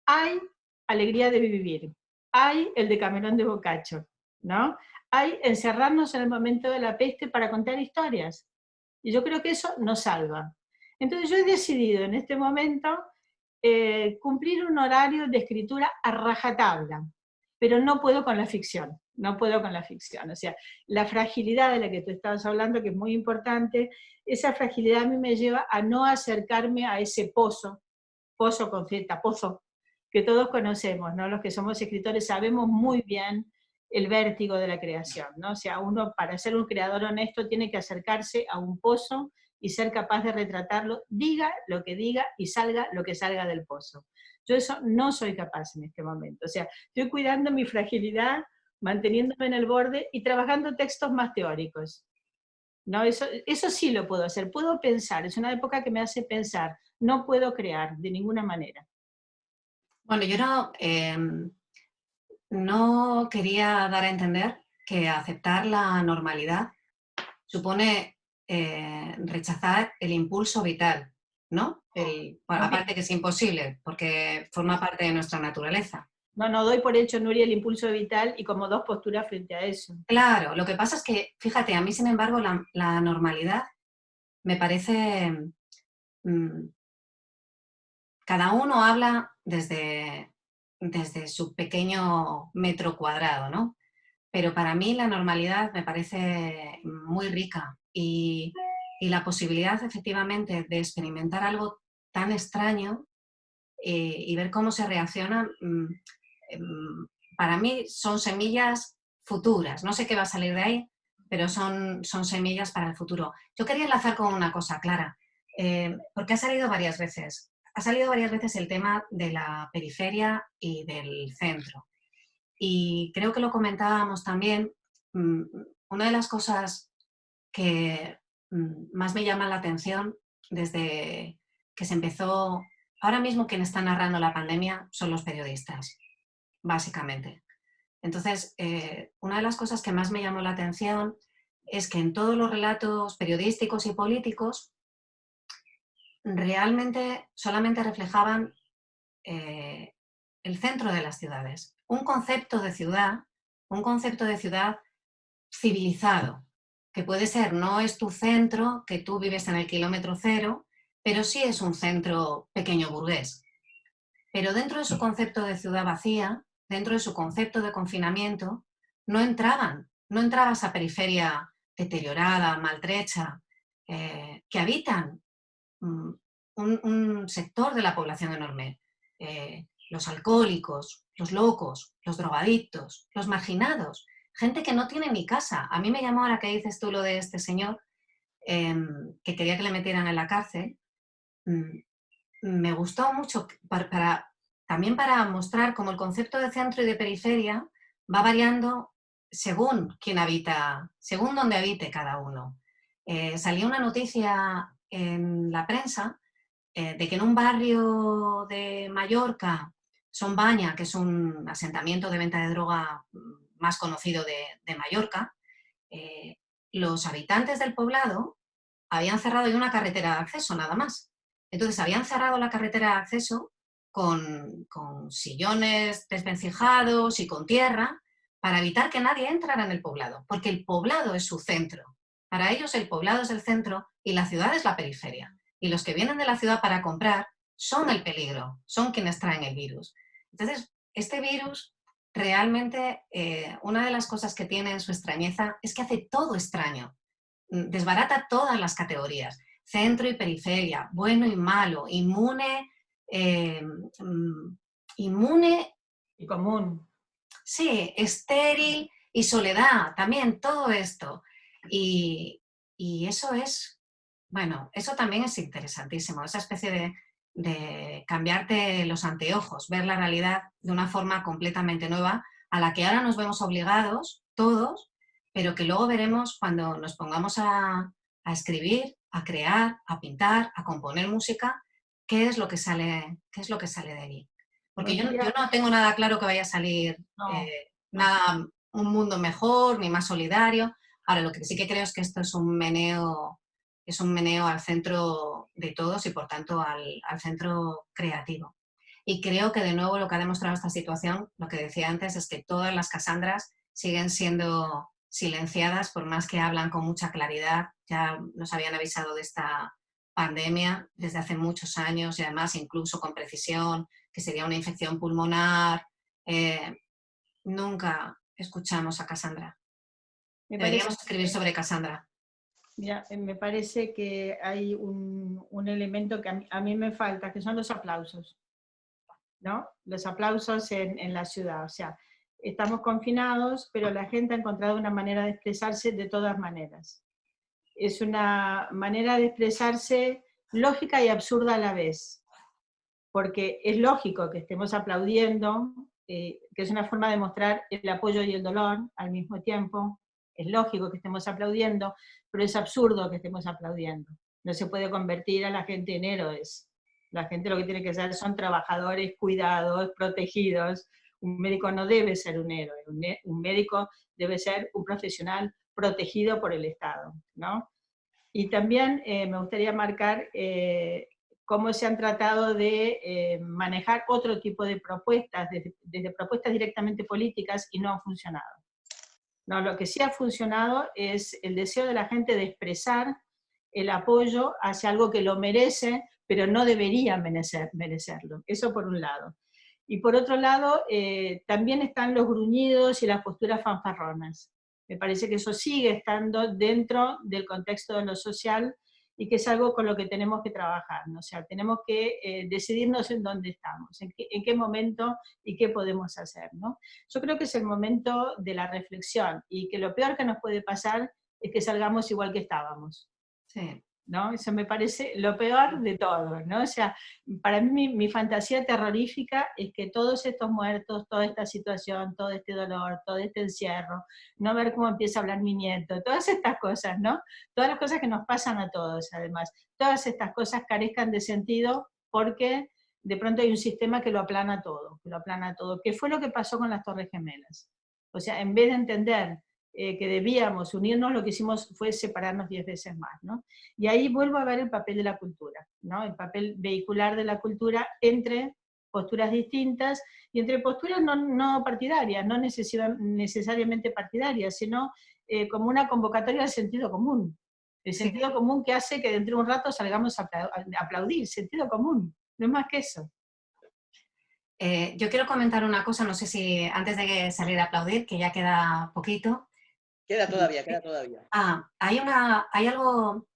[SPEAKER 2] hay alegría de vivir, hay el Decamerón de Boccaccio, ¿no? Hay encerrarnos en el momento de la peste para contar historias. Y yo creo que eso nos salva. Entonces yo he decidido en este momento cumplir un horario de escritura a rajatabla, pero no puedo con la ficción, no puedo con la ficción. O sea, la fragilidad de la que tú estabas hablando, que es muy importante, esa fragilidad a mí me lleva a no acercarme a ese pozo con Z, pozo, que todos conocemos, ¿no? Los que somos escritores sabemos muy bien el vértigo de la creación, ¿no? O sea, uno para ser un creador honesto tiene que acercarse a un pozo y ser capaz de retratarlo, diga lo que diga y salga lo que salga del pozo. Yo eso no soy capaz en este momento. O sea, estoy cuidando mi fragilidad, manteniéndome en el borde y trabajando textos más teóricos. ¿No? Eso sí lo puedo hacer, puedo pensar, es una época que me hace pensar, no puedo crear de ninguna manera.
[SPEAKER 3] Bueno, yo no quería dar a entender que aceptar la normalidad supone rechazar el impulso vital, ¿no? Bueno, aparte que es imposible, porque forma parte de nuestra naturaleza.
[SPEAKER 2] No doy por hecho, Nuria, el impulso vital y como 2 posturas frente a eso.
[SPEAKER 3] Claro, lo que pasa es que, fíjate, a mí, sin embargo, la normalidad me parece... cada uno habla desde su pequeño metro cuadrado, ¿no? Pero para mí la normalidad me parece muy rica y y la posibilidad efectivamente de experimentar algo tan extraño y ver cómo se reacciona, para mí son semillas futuras. No sé qué va a salir de ahí, pero son semillas para el futuro. Yo quería enlazar con una cosa, Clara, porque ha salido varias veces. Ha salido varias veces el tema de la periferia y del centro. Y creo que lo comentábamos también. Una de las cosas que más me llama la atención desde que se empezó, ahora mismo quien está narrando la pandemia son los periodistas, básicamente. Entonces, una de las cosas que más me llamó la atención es que en todos los relatos periodísticos y políticos realmente solamente reflejaban el centro de las ciudades, un concepto de ciudad civilizado, que puede ser, no es tu centro, que tú vives en el kilómetro cero, pero sí es un centro pequeño burgués. Pero dentro de su concepto de ciudad vacía, dentro de su concepto de confinamiento, no entraba esa periferia deteriorada, maltrecha, que habitan un sector de la población enorme. Los alcohólicos, los locos, los drogadictos, los marginados, gente que no tiene ni casa. A mí me llamó, ahora que dices tú lo de este señor, que quería que le metieran en la cárcel, me gustó mucho también para mostrar cómo el concepto de centro y de periferia va variando según quién habita, según donde habite cada uno. Salió una noticia en la prensa de que en un barrio de Mallorca, Son Baña, que es un asentamiento de venta de droga más conocido de Mallorca, los habitantes del poblado habían cerrado ya una carretera de acceso, nada más. Entonces habían cerrado la carretera de acceso con sillones desvencijados y con tierra para evitar que nadie entrara en el poblado, porque el poblado es su centro. Para ellos el poblado es el centro y la ciudad es la periferia. Y los que vienen de la ciudad para comprar son el peligro, son quienes traen el virus. Entonces, este virus realmente, una de las cosas que tiene en su extrañeza es que hace todo extraño. Desbarata todas las categorías, centro y periferia, bueno y malo, inmune
[SPEAKER 2] y común.
[SPEAKER 3] Sí, estéril y soledad, también todo esto. Y eso es, bueno, eso también es interesantísimo, esa especie de cambiarte los anteojos, ver la realidad de una forma completamente nueva, a la que ahora nos vemos obligados todos, pero que luego veremos cuando nos pongamos a escribir, a crear, a pintar, a componer música, qué es lo que sale de allí. Porque yo no tengo nada claro que vaya a salir nada, un mundo mejor, ni más solidario. Ahora, lo que sí que creo es que esto es un meneo al centro de todos y, por tanto, al centro creativo. Y creo que, de nuevo, lo que ha demostrado esta situación, lo que decía antes, es que todas las Casandras siguen siendo silenciadas, por más que hablan con mucha claridad. Ya nos habían avisado de esta pandemia desde hace muchos años y, además, incluso con precisión, que sería una infección pulmonar. Nunca escuchamos a Casandra. Deberíamos escribir sobre Casandra.
[SPEAKER 2] Mira, me parece que hay un elemento que a mí me falta, que son los aplausos, ¿no? Los aplausos en la ciudad. O sea, estamos confinados, pero la gente ha encontrado una manera de expresarse de todas maneras. Es una manera de expresarse lógica y absurda a la vez, porque es lógico que estemos aplaudiendo, que es una forma de mostrar el apoyo y el dolor al mismo tiempo. Es lógico que estemos aplaudiendo, pero es absurdo que estemos aplaudiendo. No se puede convertir a la gente en héroes. La gente lo que tiene que ser son trabajadores cuidados, protegidos. Un médico no debe ser un héroe, un médico debe ser un profesional protegido por el Estado, ¿no? Y también me gustaría marcar cómo se han tratado de manejar otro tipo de propuestas, desde propuestas directamente políticas, y no han funcionado. No, lo que sí ha funcionado es el deseo de la gente de expresar el apoyo hacia algo que lo merece, pero no debería merecerlo. Eso por un lado. Y por otro lado, también están los gruñidos y las posturas fanfarronas. Me parece que eso sigue estando dentro del contexto de lo social, y que es algo con lo que tenemos que trabajar, ¿no? O sea, tenemos que decidirnos en dónde estamos, en qué momento y qué podemos hacer, ¿no? Yo creo que es el momento de la reflexión y que lo peor que nos puede pasar es que salgamos igual que estábamos.
[SPEAKER 3] Sí.
[SPEAKER 2] ¿No? Eso me parece lo peor de todo, ¿no? O sea, para mí mi fantasía terrorífica es que todos estos muertos, toda esta situación, todo este dolor, todo este encierro, no ver cómo empieza a hablar mi nieto, todas estas cosas, ¿no? Todas las cosas que nos pasan a todos, además, todas estas cosas carezcan de sentido porque de pronto hay un sistema que lo aplana todo, que fue lo que pasó con las Torres Gemelas. O sea, en vez de entender que debíamos unirnos, lo que hicimos fue separarnos 10 veces más, ¿no? Y ahí vuelvo a ver el papel de la cultura, ¿no? El papel vehicular de la cultura entre posturas distintas y entre posturas no partidarias, no necesariamente partidarias, sino como una convocatoria al sentido común. El sentido común que hace que dentro de un rato salgamos a aplaudir, sentido común, no es más que eso.
[SPEAKER 3] Yo quiero comentar una cosa, no sé si antes de salir a aplaudir, que ya queda poquito.
[SPEAKER 1] Queda todavía, queda todavía.
[SPEAKER 3] Hay algo...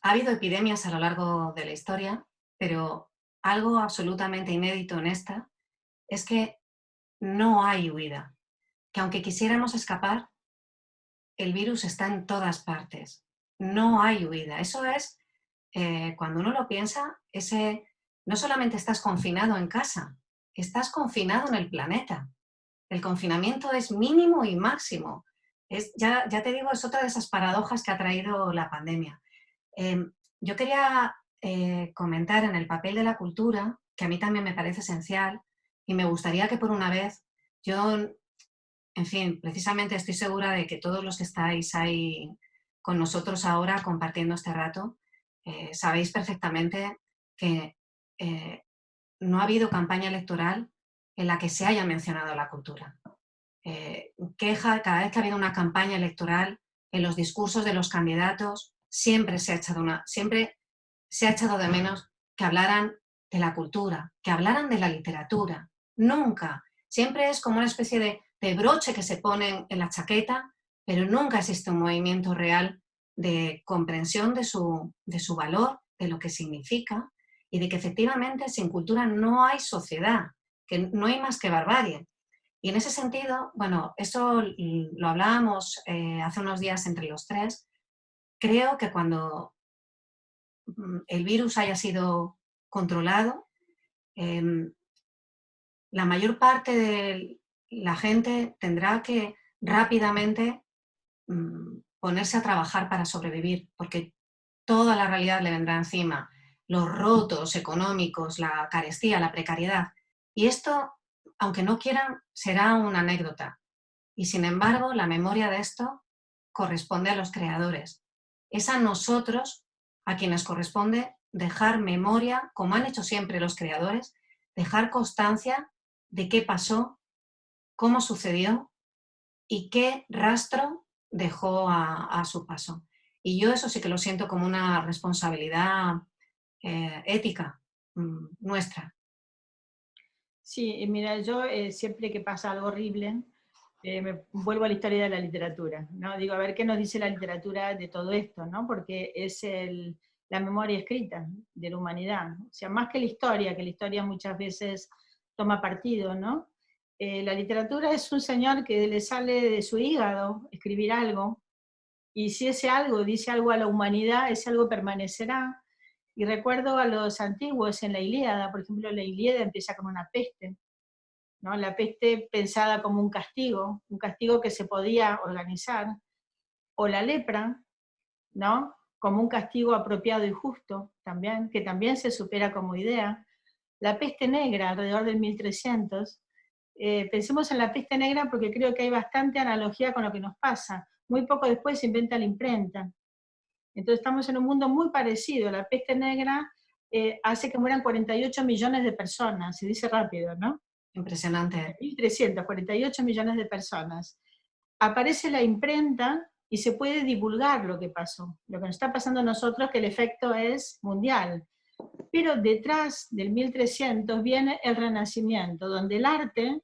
[SPEAKER 3] ha habido epidemias a lo largo de la historia, pero algo absolutamente inédito en esta es que no hay huida. Que aunque quisiéramos escapar, el virus está en todas partes. No hay huida. Eso es, cuando uno lo piensa, no solamente estás confinado en casa, estás confinado en el planeta. El confinamiento es mínimo y máximo. Ya te digo, es otra de esas paradojas que ha traído la pandemia. Yo quería comentar en el papel de la cultura, que a mí también me parece esencial, y me gustaría que por una vez, yo, en fin, precisamente estoy segura de que todos los que estáis ahí con nosotros ahora compartiendo este rato, sabéis perfectamente que no ha habido campaña electoral en la que se haya mencionado la cultura. Cada vez que ha habido una campaña electoral, en los discursos de los candidatos, siempre se ha echado de menos que hablaran de la cultura, que hablaran de la literatura. Nunca. Siempre es como una especie de broche que se ponen en la chaqueta, pero nunca existe un movimiento real de comprensión de su valor, de lo que significa y de que efectivamente sin cultura no hay sociedad, que no hay más que barbarie. Y en ese sentido, bueno, eso lo hablábamos hace unos días entre los tres. Creo que cuando el virus haya sido controlado, la mayor parte de la gente tendrá que rápidamente ponerse a trabajar para sobrevivir, porque toda la realidad le vendrá encima, los rotos económicos, la carestía, la precariedad. Y esto, aunque no quieran, será una anécdota. Y sin embargo, la memoria de esto corresponde a los creadores. Es a nosotros a quienes corresponde dejar memoria, como han hecho siempre los creadores, dejar constancia de qué pasó, cómo sucedió y qué rastro dejó a su paso. Y yo eso sí que lo siento como una responsabilidad ética nuestra.
[SPEAKER 2] Sí, mira, yo siempre que pasa algo horrible, me vuelvo a la historia de la literatura, ¿no? Digo, a ver qué nos dice la literatura de todo esto, ¿no? Porque es la memoria escrita de la humanidad. O sea, más que la historia muchas veces toma partido, ¿no? La literatura es un señor que le sale de su hígado escribir algo, y si ese algo dice algo a la humanidad, ese algo permanecerá. Y recuerdo a los antiguos en la Ilíada, por ejemplo, la Ilíada empieza con una peste, ¿no? La peste pensada como un castigo que se podía organizar, o la lepra, ¿no? Como un castigo apropiado y justo, también, que también se supera como idea. La peste negra, alrededor del 1300, pensemos en la peste negra porque creo que hay bastante analogía con lo que nos pasa. Muy poco después se inventa la imprenta. Entonces estamos en un mundo muy parecido. La peste negra hace que mueran 48 millones de personas, se dice rápido, ¿no?
[SPEAKER 3] Impresionante.
[SPEAKER 2] 1.300, 48 millones de personas. Aparece la imprenta y se puede divulgar lo que pasó. Lo que nos está pasando a nosotros, que el efecto es mundial. Pero detrás del 1300 viene el Renacimiento, donde el arte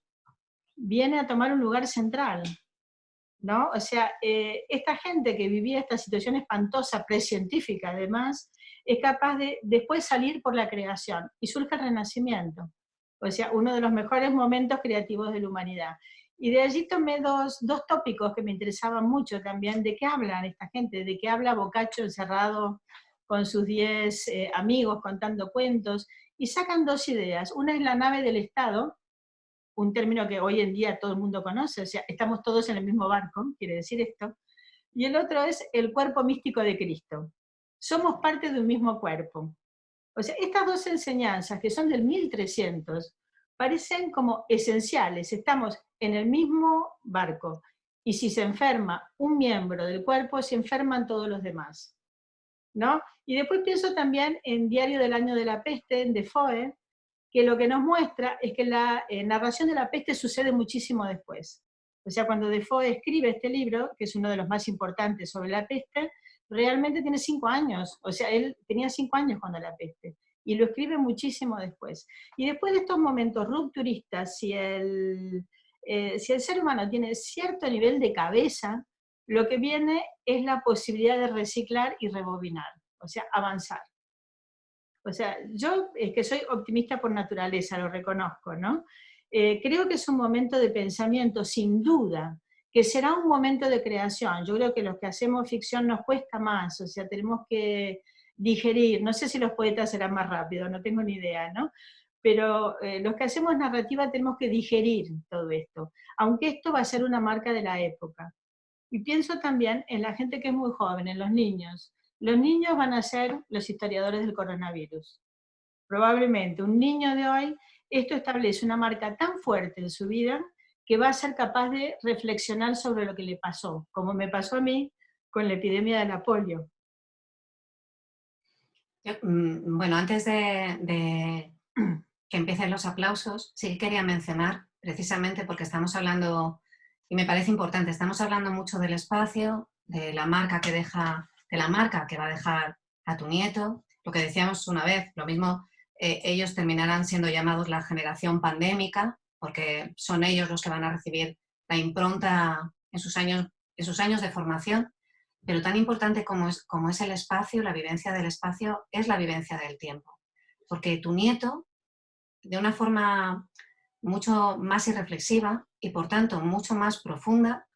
[SPEAKER 2] viene a tomar un lugar central. ¿no? O sea, esta gente que vivía esta situación espantosa, precientífica además, es capaz de después salir por la creación y surge el Renacimiento. O sea, uno de los mejores momentos creativos de la humanidad. Y de allí tomé dos tópicos que me interesaban mucho también. ¿De qué hablan esta gente? ¿De qué habla Boccaccio encerrado con sus 10 amigos contando cuentos? Y sacan dos ideas. Una es la nave del Estado, un término que hoy en día todo el mundo conoce, o sea, estamos todos en el mismo barco, quiere decir esto. Y el otro es el cuerpo místico de Cristo. Somos parte de un mismo cuerpo. O sea, estas dos enseñanzas, que son del 1300, parecen como esenciales. Estamos en el mismo barco. Y si se enferma un miembro del cuerpo, se enferman todos los demás, ¿no? Y después pienso también en Diario del Año de la Peste, en Defoe, que lo que nos muestra es que la narración de la peste sucede muchísimo después. O sea, cuando Defoe escribe este libro, que es uno de los más importantes sobre la peste, realmente tiene 5 años. O sea, él tenía 5 años cuando la peste. Y lo escribe muchísimo después. Y después de estos momentos rupturistas, si el ser humano tiene cierto nivel de cabeza, lo que viene es la posibilidad de reciclar y rebobinar. O sea, avanzar. O sea, yo es que soy optimista por naturaleza, lo reconozco, ¿no? Creo que es un momento de pensamiento, sin duda, que será un momento de creación. Yo creo que los que hacemos ficción nos cuesta más, o sea, tenemos que digerir. No sé si los poetas serán más rápidos, no tengo ni idea, ¿no? Pero los que hacemos narrativa tenemos que digerir todo esto, aunque esto va a ser una marca de la época. Y pienso también en la gente que es muy joven, en los niños. Los niños van a ser los historiadores del coronavirus. Probablemente un niño de hoy, esto establece una marca tan fuerte en su vida que va a ser capaz de reflexionar sobre lo que le pasó, como me pasó a mí con la epidemia de la polio.
[SPEAKER 3] Bueno, antes de que empiecen los aplausos, sí quería mencionar, precisamente porque estamos hablando, y me parece importante, estamos hablando mucho del espacio, de la marca que deja, de la marca que va a dejar a tu nieto. Lo que decíamos una vez, lo mismo, ellos terminarán siendo llamados la generación pandémica, porque son ellos los que van a recibir la impronta en sus años de formación. Pero tan importante como es el espacio, la vivencia del espacio, es la vivencia del tiempo. Porque tu nieto, de una forma mucho más irreflexiva y por tanto mucho más profunda,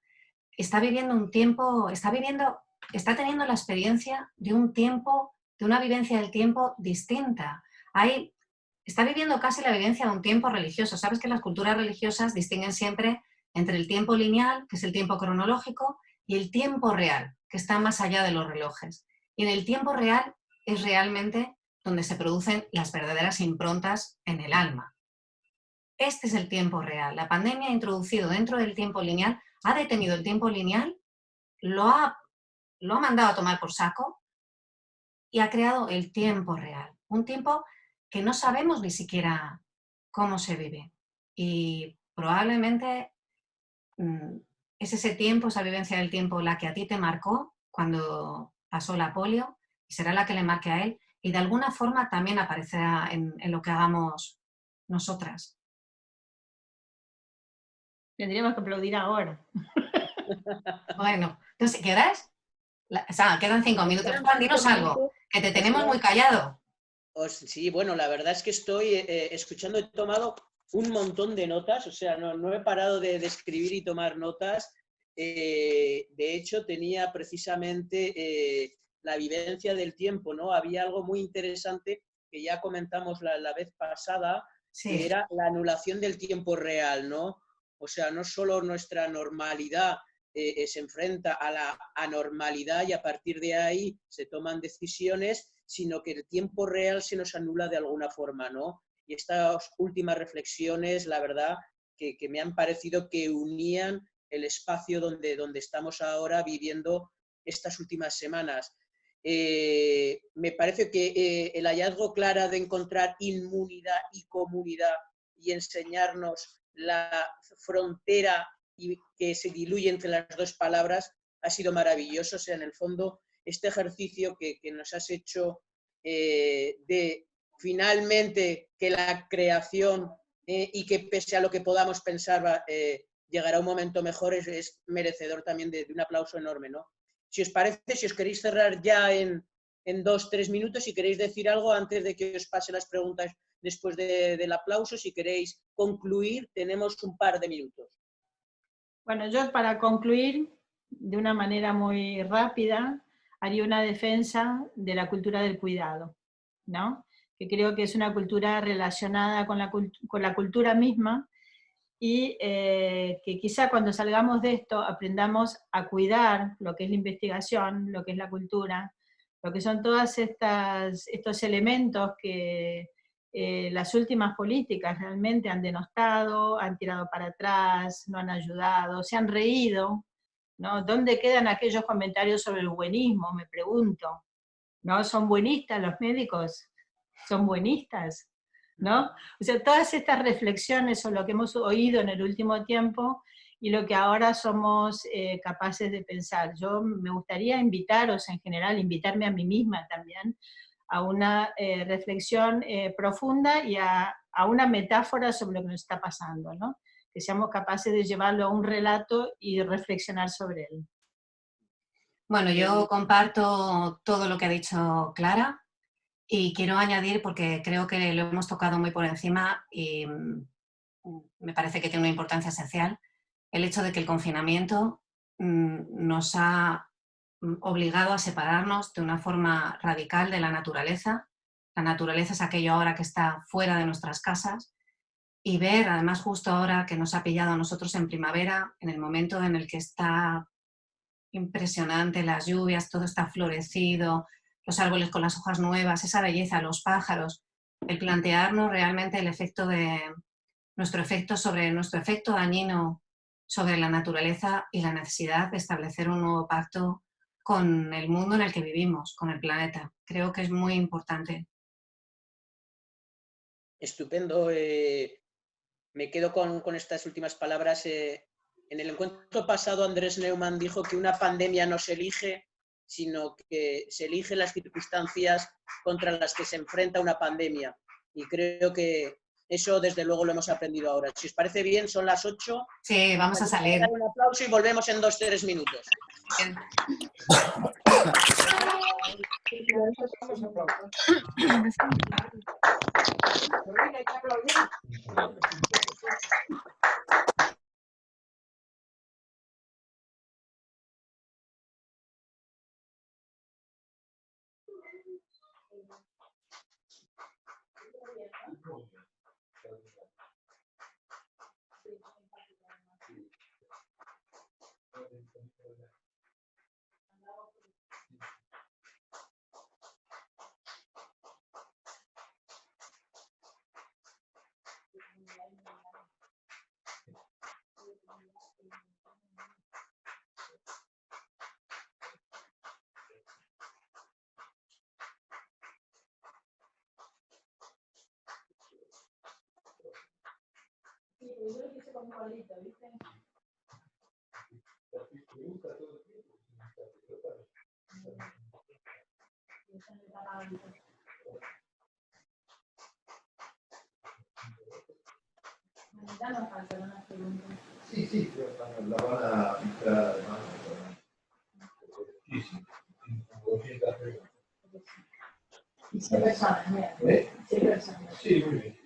[SPEAKER 3] está viviendo un tiempo, está teniendo la experiencia de un tiempo, de una vivencia del tiempo distinta. Está viviendo casi la vivencia de un tiempo religioso. Sabes que las culturas religiosas distinguen siempre entre el tiempo lineal, que es el tiempo cronológico, y el tiempo real, que está más allá de los relojes. Y en el tiempo real es realmente donde se producen las verdaderas improntas en el alma. Este es el tiempo real. La pandemia ha introducido dentro del tiempo lineal, ha detenido el tiempo lineal, lo ha mandado a tomar por saco y ha creado el tiempo real. Un tiempo que no sabemos ni siquiera cómo se vive. Y probablemente es ese tiempo, esa vivencia del tiempo, la que a ti te marcó cuando pasó la polio, y será la que le marque a él, y de alguna forma también aparecerá en lo que hagamos nosotras.
[SPEAKER 2] Tendríamos que aplaudir ahora.
[SPEAKER 3] Bueno, entonces, ¿qué hora es? O sea, quedan 5 minutos.
[SPEAKER 1] Quedan
[SPEAKER 3] Juan,
[SPEAKER 1] 5
[SPEAKER 3] dinos algo,
[SPEAKER 1] minutos.
[SPEAKER 3] que te tenemos muy callado.
[SPEAKER 1] Sí, bueno, la verdad es que estoy escuchando, he tomado un montón de notas, o sea, no he parado de escribir y tomar notas. De hecho, tenía precisamente la vivencia del tiempo, ¿no? Había algo muy interesante que ya comentamos la vez pasada,
[SPEAKER 3] Sí.
[SPEAKER 1] que era la anulación del tiempo real, ¿no? O sea, no solo nuestra normalidad se enfrenta a la anormalidad y a partir de ahí se toman decisiones, sino que el tiempo real se nos anula de alguna forma, ¿no? Y estas últimas reflexiones, la verdad, que me han parecido que unían el espacio donde estamos ahora viviendo estas últimas semanas. Me parece que el hallazgo Clara de encontrar inmunidad y comunidad y enseñarnos la frontera y que se diluye entre las dos palabras ha sido maravilloso. O sea, en el fondo, este ejercicio que nos has hecho de finalmente que la creación y que pese a lo que podamos pensar llegará un momento mejor, es merecedor también de un aplauso enorme, ¿no? Si os parece, si os queréis cerrar ya en 2-3 minutos, si queréis decir algo antes de que os pase las preguntas después del aplauso, si queréis concluir, tenemos un par de minutos.
[SPEAKER 2] Bueno, yo para concluir, de una manera muy rápida, haría una defensa de la cultura del cuidado, ¿no? Que creo que es una cultura relacionada con la cultura misma, y que quizá cuando salgamos de esto aprendamos a cuidar lo que es la investigación, lo que es la cultura, lo que son todos estos elementos que las últimas políticas realmente han denostado, han tirado para atrás, no han ayudado, se han reído, ¿no? ¿Dónde quedan aquellos comentarios sobre el buenismo? Me pregunto, ¿no? ¿Son buenistas los médicos? ¿Son buenistas? ¿No? O sea, todas estas reflexiones son lo que hemos oído en el último tiempo y lo que ahora somos capaces de pensar. Yo me gustaría invitaros en general, invitarme a mí misma también, a una reflexión profunda y a una metáfora sobre lo que nos está pasando, ¿no? Que seamos capaces de llevarlo a un relato y reflexionar sobre él.
[SPEAKER 3] Bueno, yo comparto todo lo que ha dicho Clara y quiero añadir, porque creo que lo hemos tocado muy por encima y me parece que tiene una importancia esencial, el hecho de que el confinamiento nos ha obligado a separarnos de una forma radical de la naturaleza. La naturaleza es aquello ahora que está fuera de nuestras casas, y ver, además justo ahora que nos ha pillado a nosotros en primavera, en el momento en el que está impresionante, las lluvias, todo está florecido, los árboles con las hojas nuevas, esa belleza, los pájaros, el plantearnos realmente el efecto de nuestro efecto dañino sobre la naturaleza y la necesidad de establecer un nuevo pacto con el mundo en el que vivimos, con el planeta. Creo que es muy importante.
[SPEAKER 1] Estupendo. Me quedo con estas últimas palabras. En el encuentro pasado, Andrés Neumann dijo que una pandemia no se elige, sino que se eligen las circunstancias contra las que se enfrenta una pandemia. Y creo que eso, desde luego, lo hemos aprendido ahora. Si os parece bien, son las 8.
[SPEAKER 3] Sí, vamos a salir.
[SPEAKER 1] Un aplauso y volvemos en 2-3 minutos.
[SPEAKER 3] Bien.
[SPEAKER 4] Sí, sí, la van a filtrar además. Sí, sí. 200 personas. Sí, muy bien.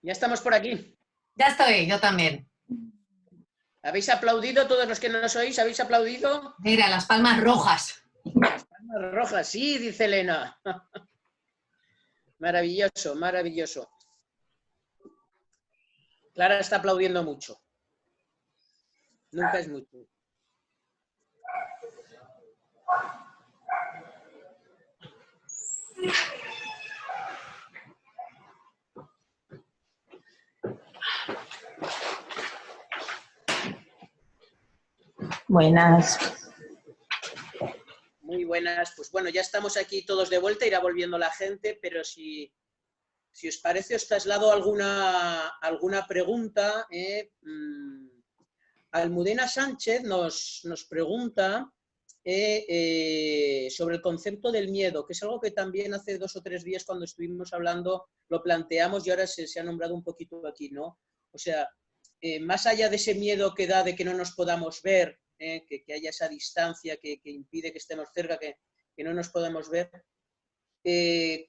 [SPEAKER 1] Ya estamos por aquí.
[SPEAKER 3] Ya estoy, yo también.
[SPEAKER 1] ¿Habéis aplaudido todos los que no nos oís? ¿Habéis aplaudido?
[SPEAKER 3] Mira, las palmas rojas.
[SPEAKER 1] Las palmas rojas, sí, dice Elena. Maravilloso, maravilloso. Clara está aplaudiendo mucho. Nunca es mucho.
[SPEAKER 2] Buenas.
[SPEAKER 1] Muy buenas. Pues bueno, ya estamos aquí todos de vuelta, irá volviendo la gente, pero si os parece, os traslado alguna pregunta. Almudena Sánchez nos pregunta sobre el concepto del miedo, que es algo que también hace 2 o 3 días cuando estuvimos hablando lo planteamos y ahora se ha nombrado un poquito aquí, ¿no? O sea, más allá de ese miedo que da de que no nos podamos ver, que haya esa distancia que impide que estemos cerca, que no nos podamos ver,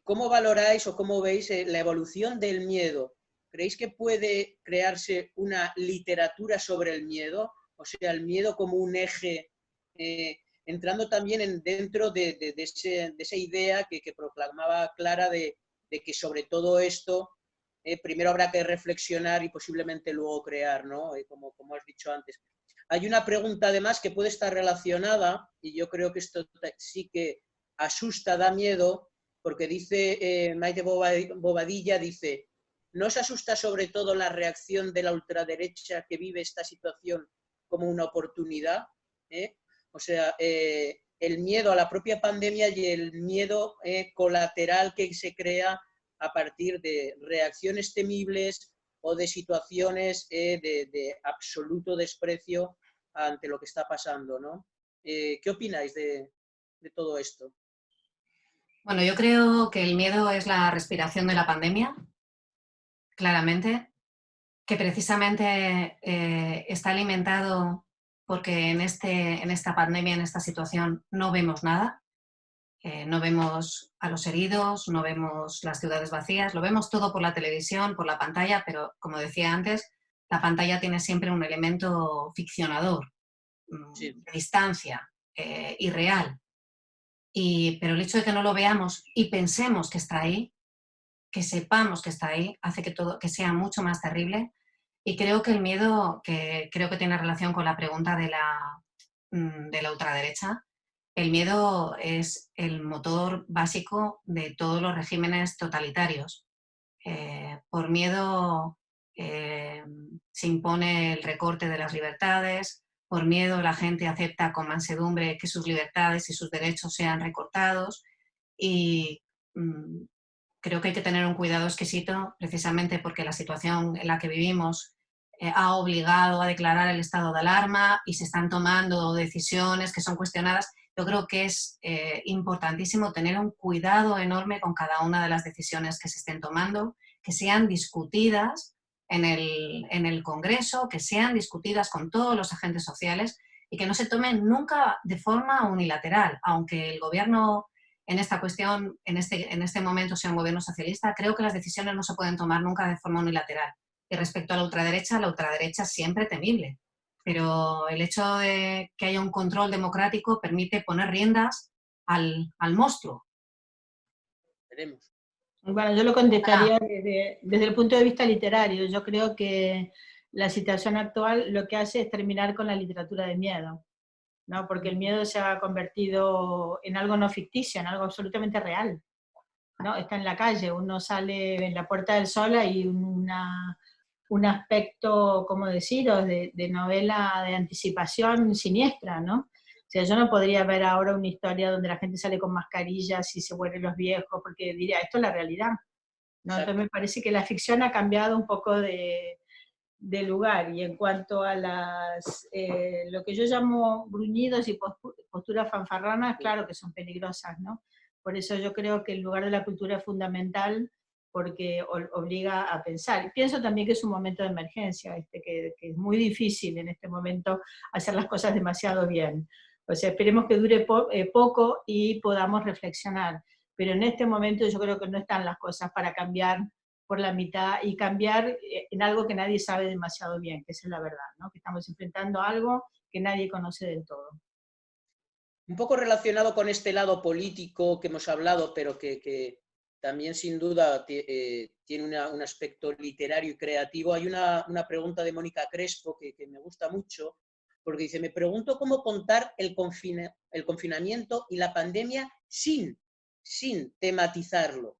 [SPEAKER 1] ¿cómo valoráis o cómo veis la evolución del miedo? ¿Creéis que puede crearse una literatura sobre el miedo? O sea, el miedo como un eje, entrando también dentro de esa idea que proclamaba Clara de que sobre todo esto primero habrá que reflexionar y posiblemente luego crear, ¿no? Como has dicho antes. Hay una pregunta además que puede estar relacionada, y yo creo que esto sí que asusta, da miedo, porque dice Maite Bobadilla, dice, ¿no os asusta sobre todo la reacción de la ultraderecha que vive esta situación como una oportunidad? O sea, el miedo a la propia pandemia y el miedo colateral que se crea a partir de reacciones temibles o de situaciones de absoluto desprecio ante lo que está pasando, ¿no? ¿Qué opináis de todo esto?
[SPEAKER 3] Bueno, yo creo que el miedo es la respiración de la pandemia, claramente, que precisamente está alimentado porque en esta pandemia, en esta situación, no vemos nada. No vemos a los heridos, no vemos las ciudades vacías, lo vemos todo por la televisión, por la pantalla, pero como decía antes, la pantalla tiene siempre un elemento ficcionador,
[SPEAKER 1] Sí.
[SPEAKER 3] de distancia, irreal. Pero el hecho de que no lo veamos y pensemos que está ahí, que sepamos que está ahí, hace que sea mucho más terrible. Y creo que el miedo, que creo que tiene relación con la pregunta de la ultraderecha, el miedo es el motor básico de todos los regímenes totalitarios. Por miedo se impone el recorte de las libertades, por miedo la gente acepta con mansedumbre que sus libertades y sus derechos sean recortados y creo que hay que tener un cuidado exquisito precisamente porque la situación en la que vivimos ha obligado a declarar el estado de alarma y se están tomando decisiones que son cuestionadas. Yo creo que es importantísimo tener un cuidado enorme con cada una de las decisiones que se estén tomando, que sean discutidas en el Congreso, que sean discutidas con todos los agentes sociales y que no se tomen nunca de forma unilateral, aunque el gobierno en esta cuestión, en este momento sea un gobierno socialista, creo que las decisiones no se pueden tomar nunca de forma unilateral. Y respecto a la ultraderecha es siempre temible. Pero el hecho de que haya un control democrático permite poner riendas al monstruo.
[SPEAKER 1] Veremos.
[SPEAKER 2] Bueno, yo lo contestaría desde el punto de vista literario. Yo creo que la situación actual lo que hace es terminar con la literatura de miedo, ¿no? Porque el miedo se ha convertido en algo no ficticio, en algo absolutamente real, ¿no? Está en la calle, uno sale en la Puerta del Sol y un aspecto, ¿cómo deciros?, de novela de anticipación siniestra, ¿no? O sea, yo no podría ver ahora una historia donde la gente sale con mascarillas y se vuelven los viejos, porque diría, esto es la realidad, ¿no? Entonces me parece que la ficción ha cambiado un poco de lugar. Y en cuanto a lo que yo llamo gruñidos y posturas fanfarranas, claro que son peligrosas, ¿no? Por eso yo creo que el lugar de la cultura es fundamental porque obliga a pensar. Y pienso también que es un momento de emergencia, que es muy difícil en este momento hacer las cosas demasiado bien. O sea, esperemos que dure poco y podamos reflexionar. Pero en este momento yo creo que no están las cosas para cambiar por la mitad y cambiar en algo que nadie sabe demasiado bien, que esa es la verdad, ¿no? Que estamos enfrentando algo que nadie conoce del todo.
[SPEAKER 1] Un poco relacionado con este lado político que hemos hablado, pero que también sin duda tiene un aspecto literario y creativo. Hay una pregunta de Mónica Crespo que me gusta mucho, porque dice, me pregunto cómo contar el confinamiento y la pandemia sin tematizarlo.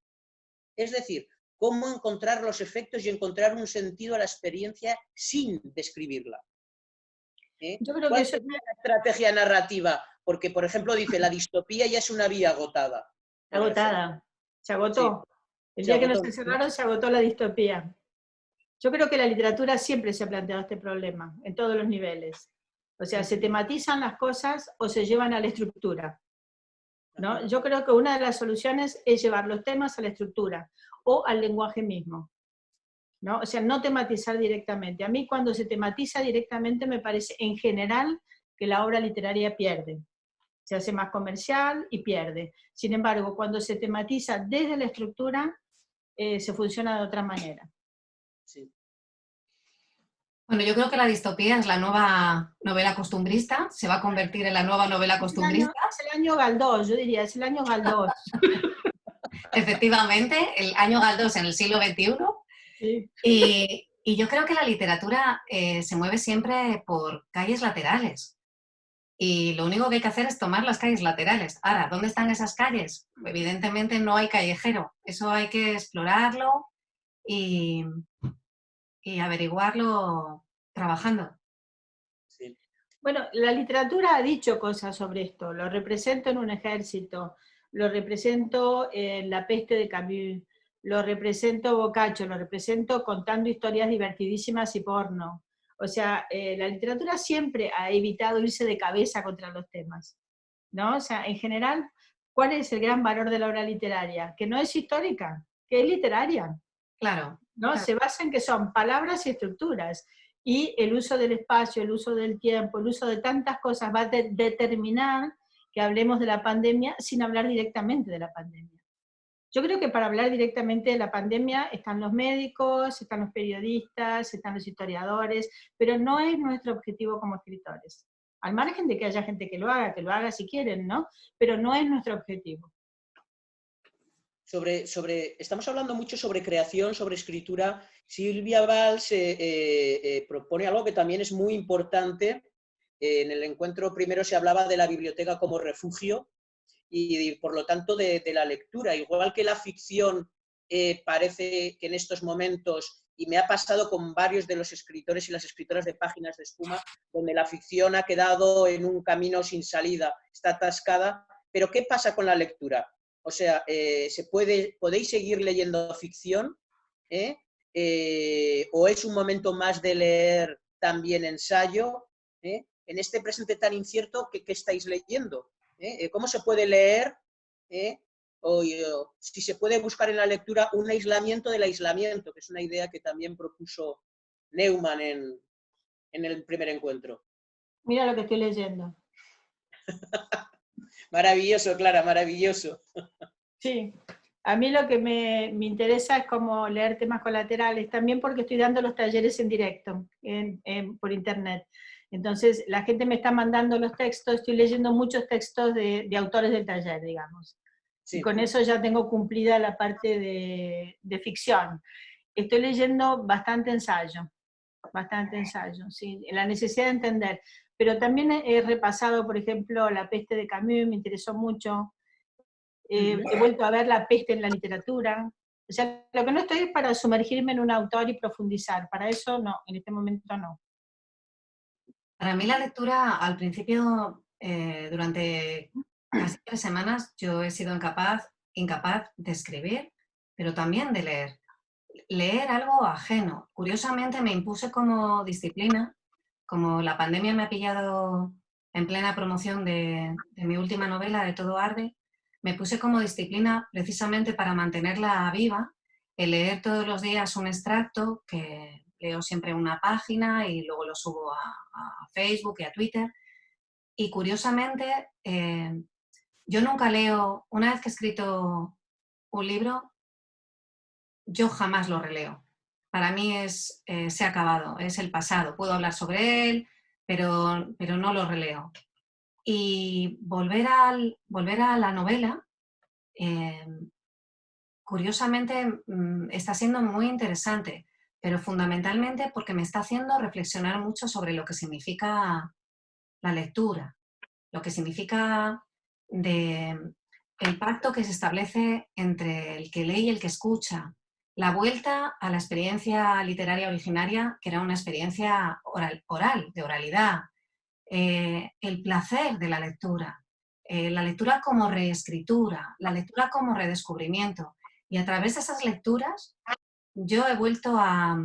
[SPEAKER 1] Es decir, cómo encontrar los efectos y encontrar un sentido a la experiencia sin describirla.
[SPEAKER 2] Yo creo que
[SPEAKER 1] ¿Cuál
[SPEAKER 2] eso
[SPEAKER 1] es la estrategia narrativa? Porque, por ejemplo, dice, la distopía ya es una vía agotada.
[SPEAKER 2] agotada, se agotó.
[SPEAKER 1] Sí,
[SPEAKER 2] El
[SPEAKER 1] se
[SPEAKER 2] día que
[SPEAKER 1] agotó,
[SPEAKER 2] nos encerraron se agotó la distopía. Yo creo que la literatura siempre se ha planteado este problema, en todos los niveles. O sea, se tematizan las cosas o se llevan a la estructura, ¿no? Yo creo que una de las soluciones es llevar los temas a la estructura o al lenguaje mismo, ¿no? O sea, no tematizar directamente. A mí cuando se tematiza directamente me parece en general que la obra literaria pierde. Se hace más comercial y pierde. Sin embargo, cuando se tematiza desde la estructura, se funciona de otra manera.
[SPEAKER 1] Sí.
[SPEAKER 3] Bueno, yo creo que la distopía es la nueva novela costumbrista, se va a convertir en la nueva novela costumbrista.
[SPEAKER 2] Es el año Galdós, yo diría, es el año Galdós.
[SPEAKER 3] Efectivamente, el año Galdós en el siglo XXI.
[SPEAKER 2] Sí.
[SPEAKER 3] Y yo creo que la literatura se mueve siempre por calles laterales. Y lo único que hay que hacer es tomar las calles laterales. Ahora, ¿dónde están esas calles? Evidentemente no hay callejero. Eso hay que explorarlo y averiguarlo trabajando.
[SPEAKER 1] Sí.
[SPEAKER 2] Bueno, la literatura ha dicho cosas sobre esto. Lo represento en un ejército, lo represento en La peste de Camus, lo represento Boccaccio, lo represento contando historias divertidísimas y porno. O sea, la literatura siempre ha evitado irse de cabeza contra los temas, ¿no? O sea, en general, ¿cuál es el gran valor de la obra literaria? Que no es histórica, que es literaria,
[SPEAKER 3] Claro.
[SPEAKER 2] ¿no?
[SPEAKER 3] Claro.
[SPEAKER 2] Se basa en que son palabras y estructuras. Y el uso del espacio, el uso del tiempo, el uso de tantas cosas va a determinar que hablemos de la pandemia sin hablar directamente de la pandemia. Yo creo que para hablar directamente de la pandemia están los médicos, están los periodistas, están los historiadores, pero no es nuestro objetivo como escritores. Al margen de que haya gente que lo haga si quieren, ¿no? Pero no es nuestro objetivo.
[SPEAKER 1] Estamos hablando mucho sobre creación, sobre escritura. Silvia Valls propone algo que también es muy importante. En el encuentro primero se hablaba de la biblioteca como refugio y por lo tanto de la lectura. Igual que la ficción parece que en estos momentos, y me ha pasado con varios de los escritores y las escritoras de Páginas de Espuma, donde la ficción ha quedado en un camino sin salida, está atascada. Pero ¿qué pasa con la lectura? O sea, ¿podéis seguir leyendo ficción? ¿O es un momento más de leer también ensayo? En este presente tan incierto, ¿qué estáis leyendo? ¿Cómo se puede leer? O si se puede buscar en la lectura un aislamiento del aislamiento, que es una idea que también propuso Neumann en el primer encuentro.
[SPEAKER 2] Mira lo que estoy leyendo.
[SPEAKER 1] Maravilloso, Clara, maravilloso.
[SPEAKER 2] Sí, a mí lo que me interesa es como leer temas colaterales, también porque estoy dando los talleres en directo, por internet. Entonces, la gente me está mandando los textos, estoy leyendo muchos textos de autores del taller, digamos. Sí. Y con eso ya tengo cumplida la parte de ficción. Estoy leyendo bastante ensayo, sí, la necesidad de entender. Pero también he repasado, por ejemplo, La peste de Camus, me interesó mucho. He vuelto a ver La peste en la literatura. O sea, lo que no estoy es para sumergirme en un autor y profundizar. Para eso no, en este momento no.
[SPEAKER 3] Para mí la lectura, al principio, durante casi 3 semanas, yo he sido incapaz de escribir, pero también de leer. Leer algo ajeno. Curiosamente me impuse como disciplina, como la pandemia me ha pillado en plena promoción de mi última novela, De todo arde, me puse como disciplina precisamente para mantenerla viva, el leer todos los días un extracto, que leo siempre una página y luego lo subo a Facebook y a Twitter. Y curiosamente, yo nunca leo, una vez que he escrito un libro, yo jamás lo releo. Para mí se ha acabado, es el pasado. Puedo hablar sobre él, pero no lo releo. Y volver a la novela, curiosamente, está siendo muy interesante, pero fundamentalmente porque me está haciendo reflexionar mucho sobre lo que significa la lectura, lo que significa el pacto que se establece entre el que lee y el que escucha, la vuelta a la experiencia literaria originaria, que era una experiencia oral, de oralidad, el placer de la lectura como reescritura, la lectura como redescubrimiento. Y a través de esas lecturas yo he vuelto a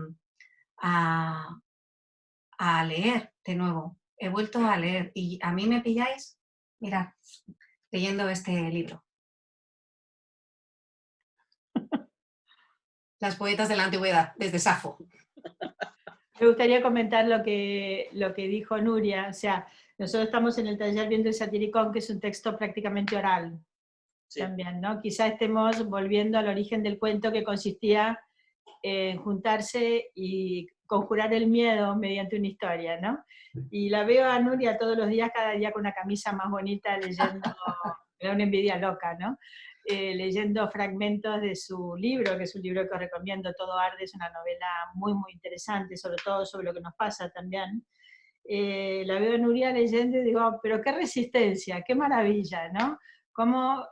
[SPEAKER 3] leer de nuevo, he vuelto a leer y a mí me pilláis, mirad, leyendo este libro. Las poetas de la antigüedad, desde Safo.
[SPEAKER 2] Me gustaría comentar lo que dijo Nuria. O sea, nosotros estamos en el taller viendo el Satiricón, que es un texto prácticamente oral. Sí. También, ¿no? Quizá estemos volviendo al origen del cuento, que consistía en juntarse y conjurar el miedo mediante una historia, ¿no? Y la veo a Nuria todos los días, cada día con una camisa más bonita, leyendo, me da una envidia loca, ¿no? Leyendo fragmentos de su libro, que es un libro que os recomiendo, Todo arde, es una novela muy, muy interesante, sobre todo sobre lo que nos pasa también. La veo a Nuria leyendo y digo, pero qué resistencia, qué maravilla, ¿no? Cómo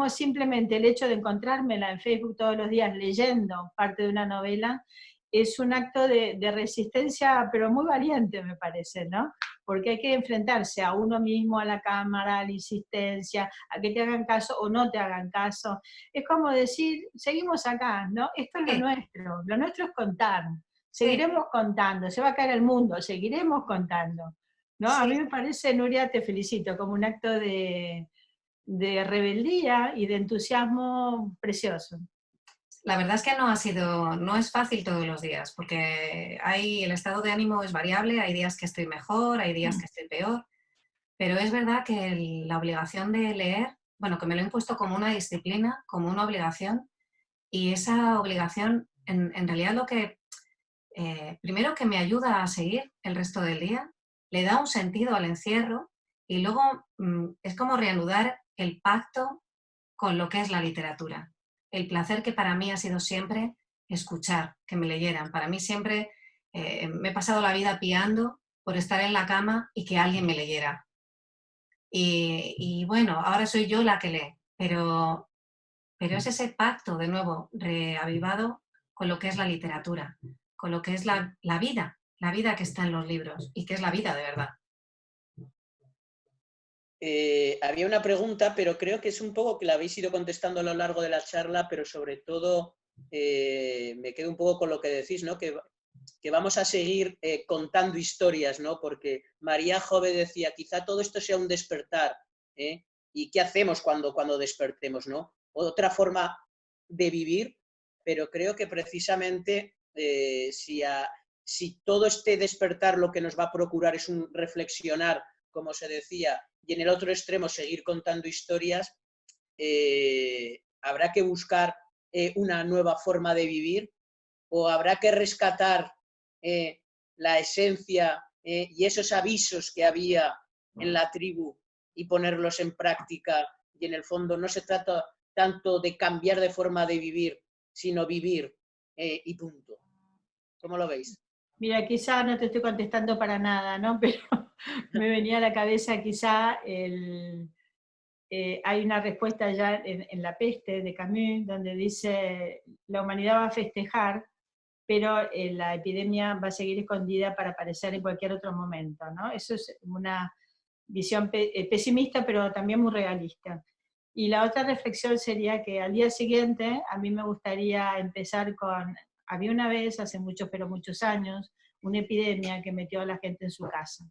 [SPEAKER 2] simplemente el hecho de encontrármela en Facebook todos los días leyendo parte de una novela es un acto de resistencia, pero muy valiente, me parece, ¿no? Porque hay que enfrentarse a uno mismo, a la cámara, a la insistencia, a que te hagan caso o no te hagan caso. Es como decir, seguimos acá, ¿no? Esto es lo nuestro es contar. Seguiremos contando, se va a caer el mundo, seguiremos contando, ¿no? Sí. A mí me parece, Nuria, te felicito, como un acto de rebeldía y de entusiasmo precioso.
[SPEAKER 3] La verdad es que no es fácil todos los días, porque el estado de ánimo es variable, hay días que estoy mejor, hay días que estoy peor, pero es verdad que la obligación de leer, bueno, que me lo he impuesto como una disciplina, como una obligación, y esa obligación, en realidad lo que, primero que me ayuda a seguir el resto del día, le da un sentido al encierro, y luego es como reanudar el pacto con lo que es la literatura. El placer que para mí ha sido siempre escuchar, que me leyeran. Para mí siempre me he pasado la vida piando por estar en la cama y que alguien me leyera. Y bueno, ahora soy yo la que lee, pero es ese pacto, de nuevo, reavivado con lo que es la literatura, con lo que es la vida que está en los libros y que es la vida de verdad.
[SPEAKER 1] Había una pregunta, pero creo que es un poco que la habéis ido contestando a lo largo de la charla, pero sobre todo me quedo un poco con lo que decís, ¿no? Que vamos a seguir contando historias, ¿no? Porque María Jove decía, quizá todo esto sea un despertar, ¿eh? ¿Y qué hacemos cuando despertemos, ¿no? Otra de vivir, pero creo que precisamente si todo este despertar lo que nos va a procurar es un reflexionar, como se decía, y en el otro extremo seguir contando historias, habrá que buscar una nueva forma de vivir o habrá que rescatar la esencia y esos avisos que había en la tribu y ponerlos en práctica. Y en el fondo no se trata tanto de cambiar de forma de vivir, sino vivir y punto. ¿Cómo lo veis?
[SPEAKER 2] Mira, quizá no te estoy contestando para nada, ¿no? Pero me venía a la cabeza quizá hay una respuesta ya en La peste de Camus, donde dice, la humanidad va a festejar, pero la epidemia va a seguir escondida para aparecer en cualquier otro momento, ¿no? Eso es una visión pesimista, pero también muy realista. Y la otra reflexión sería que al día siguiente a mí me gustaría empezar con, había una vez, hace muchos, pero muchos años, una epidemia que metió a la gente en su casa.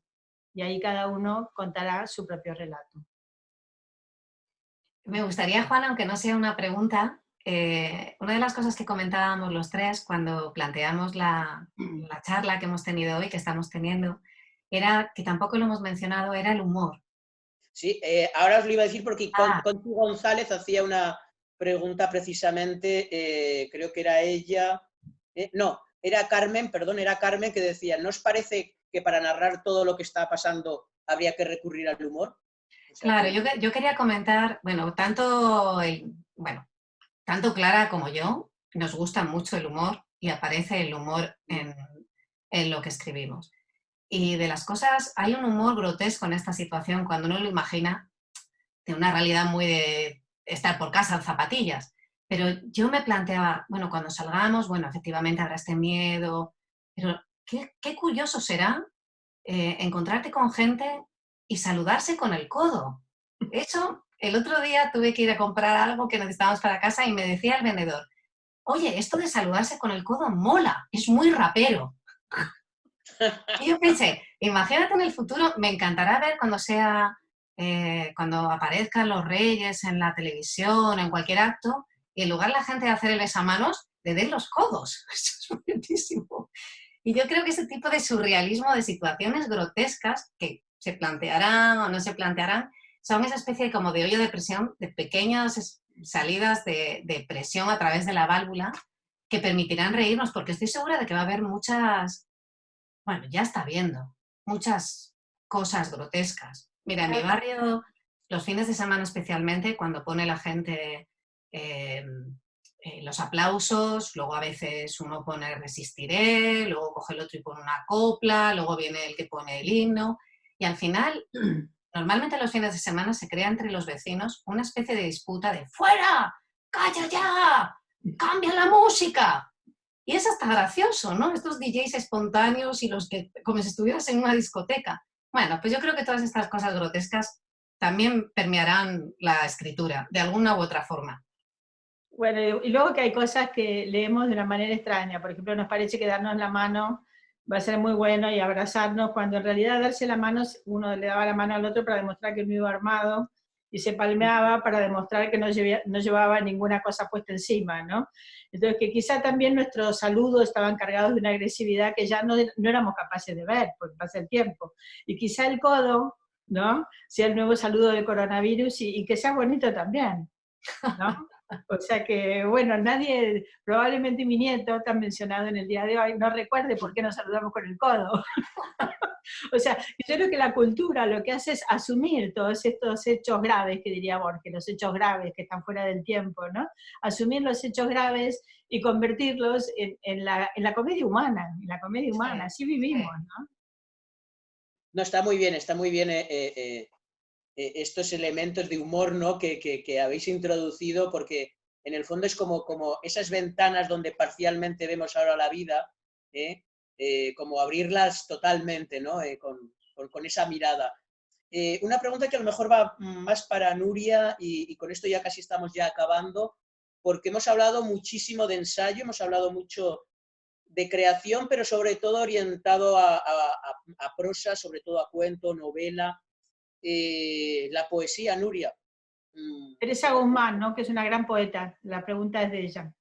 [SPEAKER 2] Y ahí cada uno contará su propio relato.
[SPEAKER 3] Me gustaría, Juan, aunque no sea una pregunta, una de las cosas que comentábamos los tres cuando planteamos la charla que hemos tenido hoy, que estamos teniendo, era, que tampoco lo hemos mencionado, era el humor.
[SPEAKER 1] Sí, ahora os lo iba a decir porque Conchi González hacía pregunta precisamente, creo que era ella, no, era Carmen, perdón, era Carmen que decía, ¿no os parece que para narrar todo lo que está pasando habría que recurrir al humor? O sea,
[SPEAKER 3] Claro,
[SPEAKER 1] que...
[SPEAKER 3] yo quería comentar, bueno, tanto Clara como yo nos gusta mucho el humor y aparece el humor en lo que escribimos. Y de las cosas, hay un humor grotesco en esta situación cuando uno lo imagina de una realidad muy de estar por casa en zapatillas. Pero yo me planteaba, bueno, cuando salgamos, bueno, efectivamente habrá este miedo, pero qué curioso será encontrarte con gente y saludarse con el codo. Eso, el otro día tuve que ir a comprar algo que necesitábamos para casa y me decía el vendedor, oye, esto de saludarse con el codo mola, es muy rapero. Y yo pensé, imagínate en el futuro, me encantará ver cuando aparezcan los reyes en la televisión, en cualquier acto, y en lugar de la gente de hacer el besamanos, le den los codos. Eso es buenísimo. Y yo creo que ese tipo de surrealismo, de situaciones grotescas que se plantearán o no se plantearán, son esa especie como de hoyo de presión, de pequeñas salidas de presión a través de la válvula que permitirán reírnos, porque estoy segura de que va a haber muchas, bueno, ya está viendo, muchas cosas grotescas. Mira, en mi barrio, los fines de semana especialmente, cuando pone la gente los aplausos, luego a veces uno pone Resistiré, luego coge el otro y pone una copla, luego viene el que pone el himno, y al final, normalmente los fines de semana se crea entre los vecinos una especie de disputa de ¡fuera! ¡Calla ya! ¡Cambia la música! Y es hasta gracioso, ¿no? Estos DJs espontáneos y los que, como si estuvieras en una discoteca. Bueno, pues yo creo que todas estas cosas grotescas también permearán la escritura, de alguna u otra forma.
[SPEAKER 2] Bueno, y luego que hay cosas que leemos de una manera extraña. Por ejemplo, nos parece que darnos la mano va a ser muy bueno y abrazarnos, cuando en realidad darse la mano, uno le daba la mano al otro para demostrar que no iba armado, y se palmeaba para demostrar que no llevaba ninguna cosa puesta encima, ¿no? Entonces, que quizá también nuestros saludos estaban cargados de una agresividad que ya no éramos capaces de ver, porque pasa el tiempo. Y quizá el codo, ¿no?, sea el nuevo saludo del coronavirus, y que sea bonito también, ¿no? O sea que, bueno, nadie, probablemente mi nieto, tan mencionado en el día de hoy, no recuerde por qué nos saludamos con el codo. O sea, yo creo que la cultura lo que hace es asumir todos estos hechos graves, que diría Borges, los hechos graves que están fuera del tiempo, ¿no? Asumir los hechos graves y convertirlos en la comedia humana, así vivimos, ¿no?
[SPEAKER 1] No, está muy bien estos elementos de humor, ¿no?, que habéis introducido, porque en el fondo es como esas ventanas donde parcialmente vemos ahora la vida, como abrirlas totalmente, ¿no?, con esa mirada. Una pregunta que a lo mejor va más para Nuria, y con esto ya casi estamos ya acabando, porque hemos hablado muchísimo de ensayo, hemos hablado mucho de creación, pero sobre todo orientado a prosa, sobre todo a cuento, novela. La poesía, Nuria.
[SPEAKER 2] Teresa Guzmán, ¿no?, que es una gran poeta. La pregunta es de ella.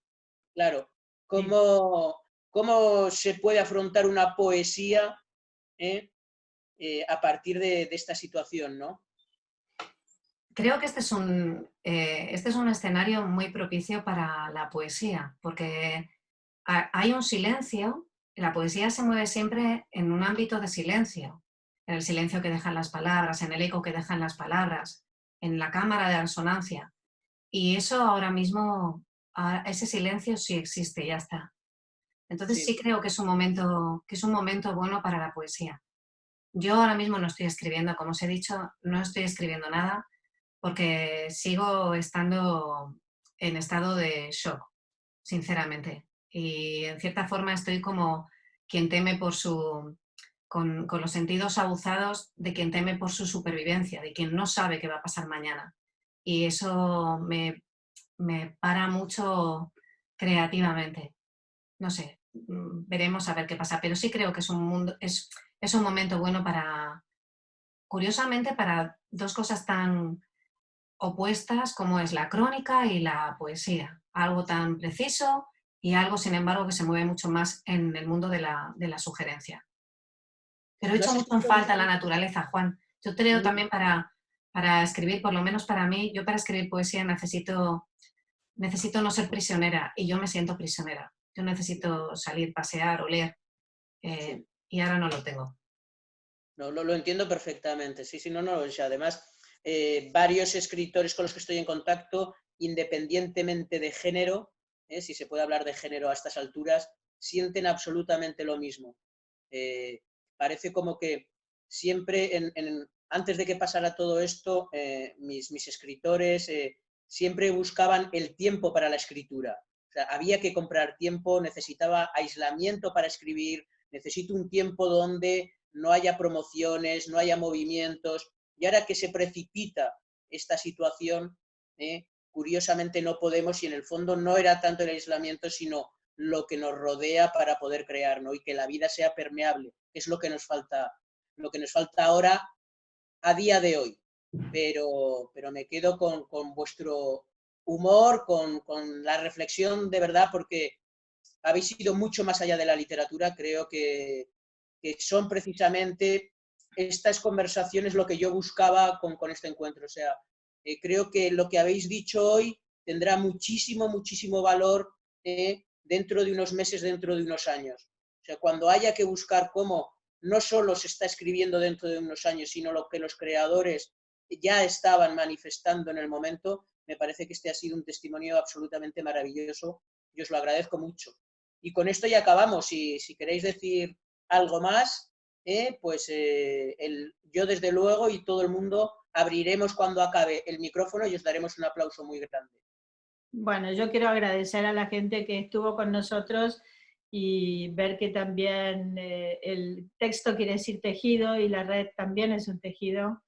[SPEAKER 1] Claro. ¿Cómo se puede afrontar una poesía a partir de esta situación, ¿no?
[SPEAKER 3] Creo que este es un escenario muy propicio para la poesía, porque hay un silencio, la poesía se mueve siempre en un ámbito de silencio, en el silencio que dejan las palabras, en el eco que dejan las palabras, en la cámara de resonancia. Y eso ahora mismo, ese silencio sí existe, ya está. Entonces sí creo que es un momento bueno para la poesía. Yo ahora mismo no estoy escribiendo, como os he dicho, no estoy escribiendo nada porque sigo estando en estado de shock, sinceramente. Y en cierta forma estoy como quien teme con los sentidos aguzados de quien teme por su supervivencia, de quien no sabe qué va a pasar mañana. Y eso me para mucho creativamente. No sé, veremos a ver qué pasa, pero sí creo que es un momento bueno curiosamente, para dos cosas tan opuestas como es la crónica y la poesía. Algo tan preciso y algo, sin embargo, que se mueve mucho más en el mundo de la sugerencia. Pero he hecho mucho en falta la naturaleza, Juan. Yo creo también para escribir, por lo menos para mí, yo para escribir poesía necesito necesito no ser prisionera y yo me siento prisionera. Yo necesito salir, pasear, oler y ahora no lo tengo.
[SPEAKER 1] No, lo entiendo perfectamente, sí, no, o sea, además, varios escritores con los que estoy en contacto, independientemente de género, si se puede hablar de género a estas alturas, sienten absolutamente lo mismo. Parece como que siempre, antes de que pasara todo esto, mis escritores siempre buscaban el tiempo para la escritura. O sea, había que comprar tiempo, necesitaba aislamiento para escribir, necesito un tiempo donde no haya promociones, no haya movimientos, y ahora que se precipita esta situación, curiosamente no podemos, y en el fondo no era tanto el aislamiento, sino lo que nos rodea para poder crear, ¿no? Y que la vida sea permeable, es lo que nos falta ahora a día de hoy. Pero me quedo con vuestro humor, con la reflexión de verdad, porque habéis ido mucho más allá de la literatura. Creo que son precisamente estas conversaciones lo que yo buscaba con este encuentro. O sea, creo que lo que habéis dicho hoy tendrá muchísimo, muchísimo valor dentro de unos meses, dentro de unos años. O sea, cuando haya que buscar cómo no solo se está escribiendo dentro de unos años, sino lo que los creadores ya estaban manifestando en el momento, me parece que este ha sido un testimonio absolutamente maravilloso y os lo agradezco mucho. Y con esto ya acabamos. Si queréis decir algo más, pues yo desde luego y todo el mundo abriremos cuando acabe el micrófono y os daremos un aplauso muy grande.
[SPEAKER 2] Bueno, yo quiero agradecer a la gente que estuvo con nosotros y ver que también el texto quiere decir tejido y la red también es un tejido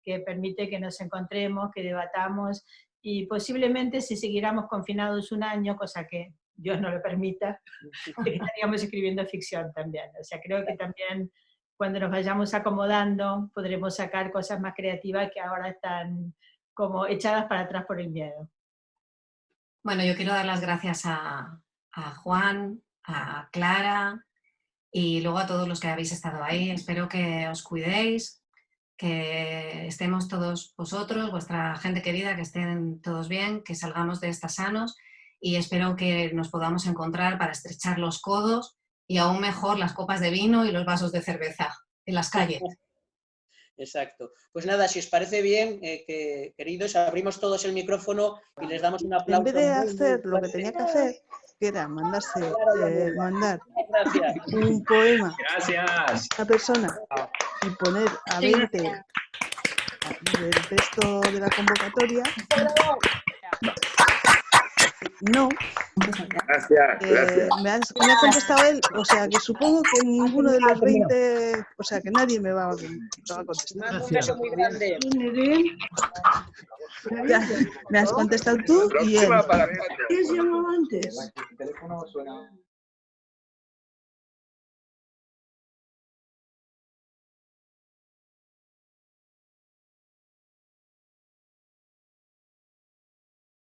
[SPEAKER 2] que permite que nos encontremos, que debatamos y posiblemente si siguiéramos confinados un año, cosa que Dios no lo permita, estaríamos escribiendo ficción también. O sea, creo que también cuando nos vayamos acomodando podremos sacar cosas más creativas que ahora están como echadas para atrás por el miedo.
[SPEAKER 3] Bueno, yo quiero dar las gracias a Juan, a Clara y luego a todos los que habéis estado ahí. Espero que os cuidéis, que estemos todos vosotros, vuestra gente querida, que estén todos bien, que salgamos de esta sanos y espero que nos podamos encontrar para estrechar los codos y aún mejor las copas de vino y los vasos de cerveza en las calles.
[SPEAKER 1] Exacto. Pues nada, si os parece bien, queridos, abrimos todos el micrófono y les damos un aplauso.
[SPEAKER 5] En vez de hacer lo que tenía que hacer, que era mandar un poema a una persona y poner a 20 del texto de la convocatoria, no.
[SPEAKER 6] Gracias.
[SPEAKER 5] Me ha contestado él, o sea que supongo que ninguno de los 20, o sea que nadie me va a contestar.
[SPEAKER 1] Un beso muy grande.
[SPEAKER 5] Me has contestado tú y él.
[SPEAKER 6] ¿Qué
[SPEAKER 5] se llamaba antes?
[SPEAKER 4] El teléfono suena...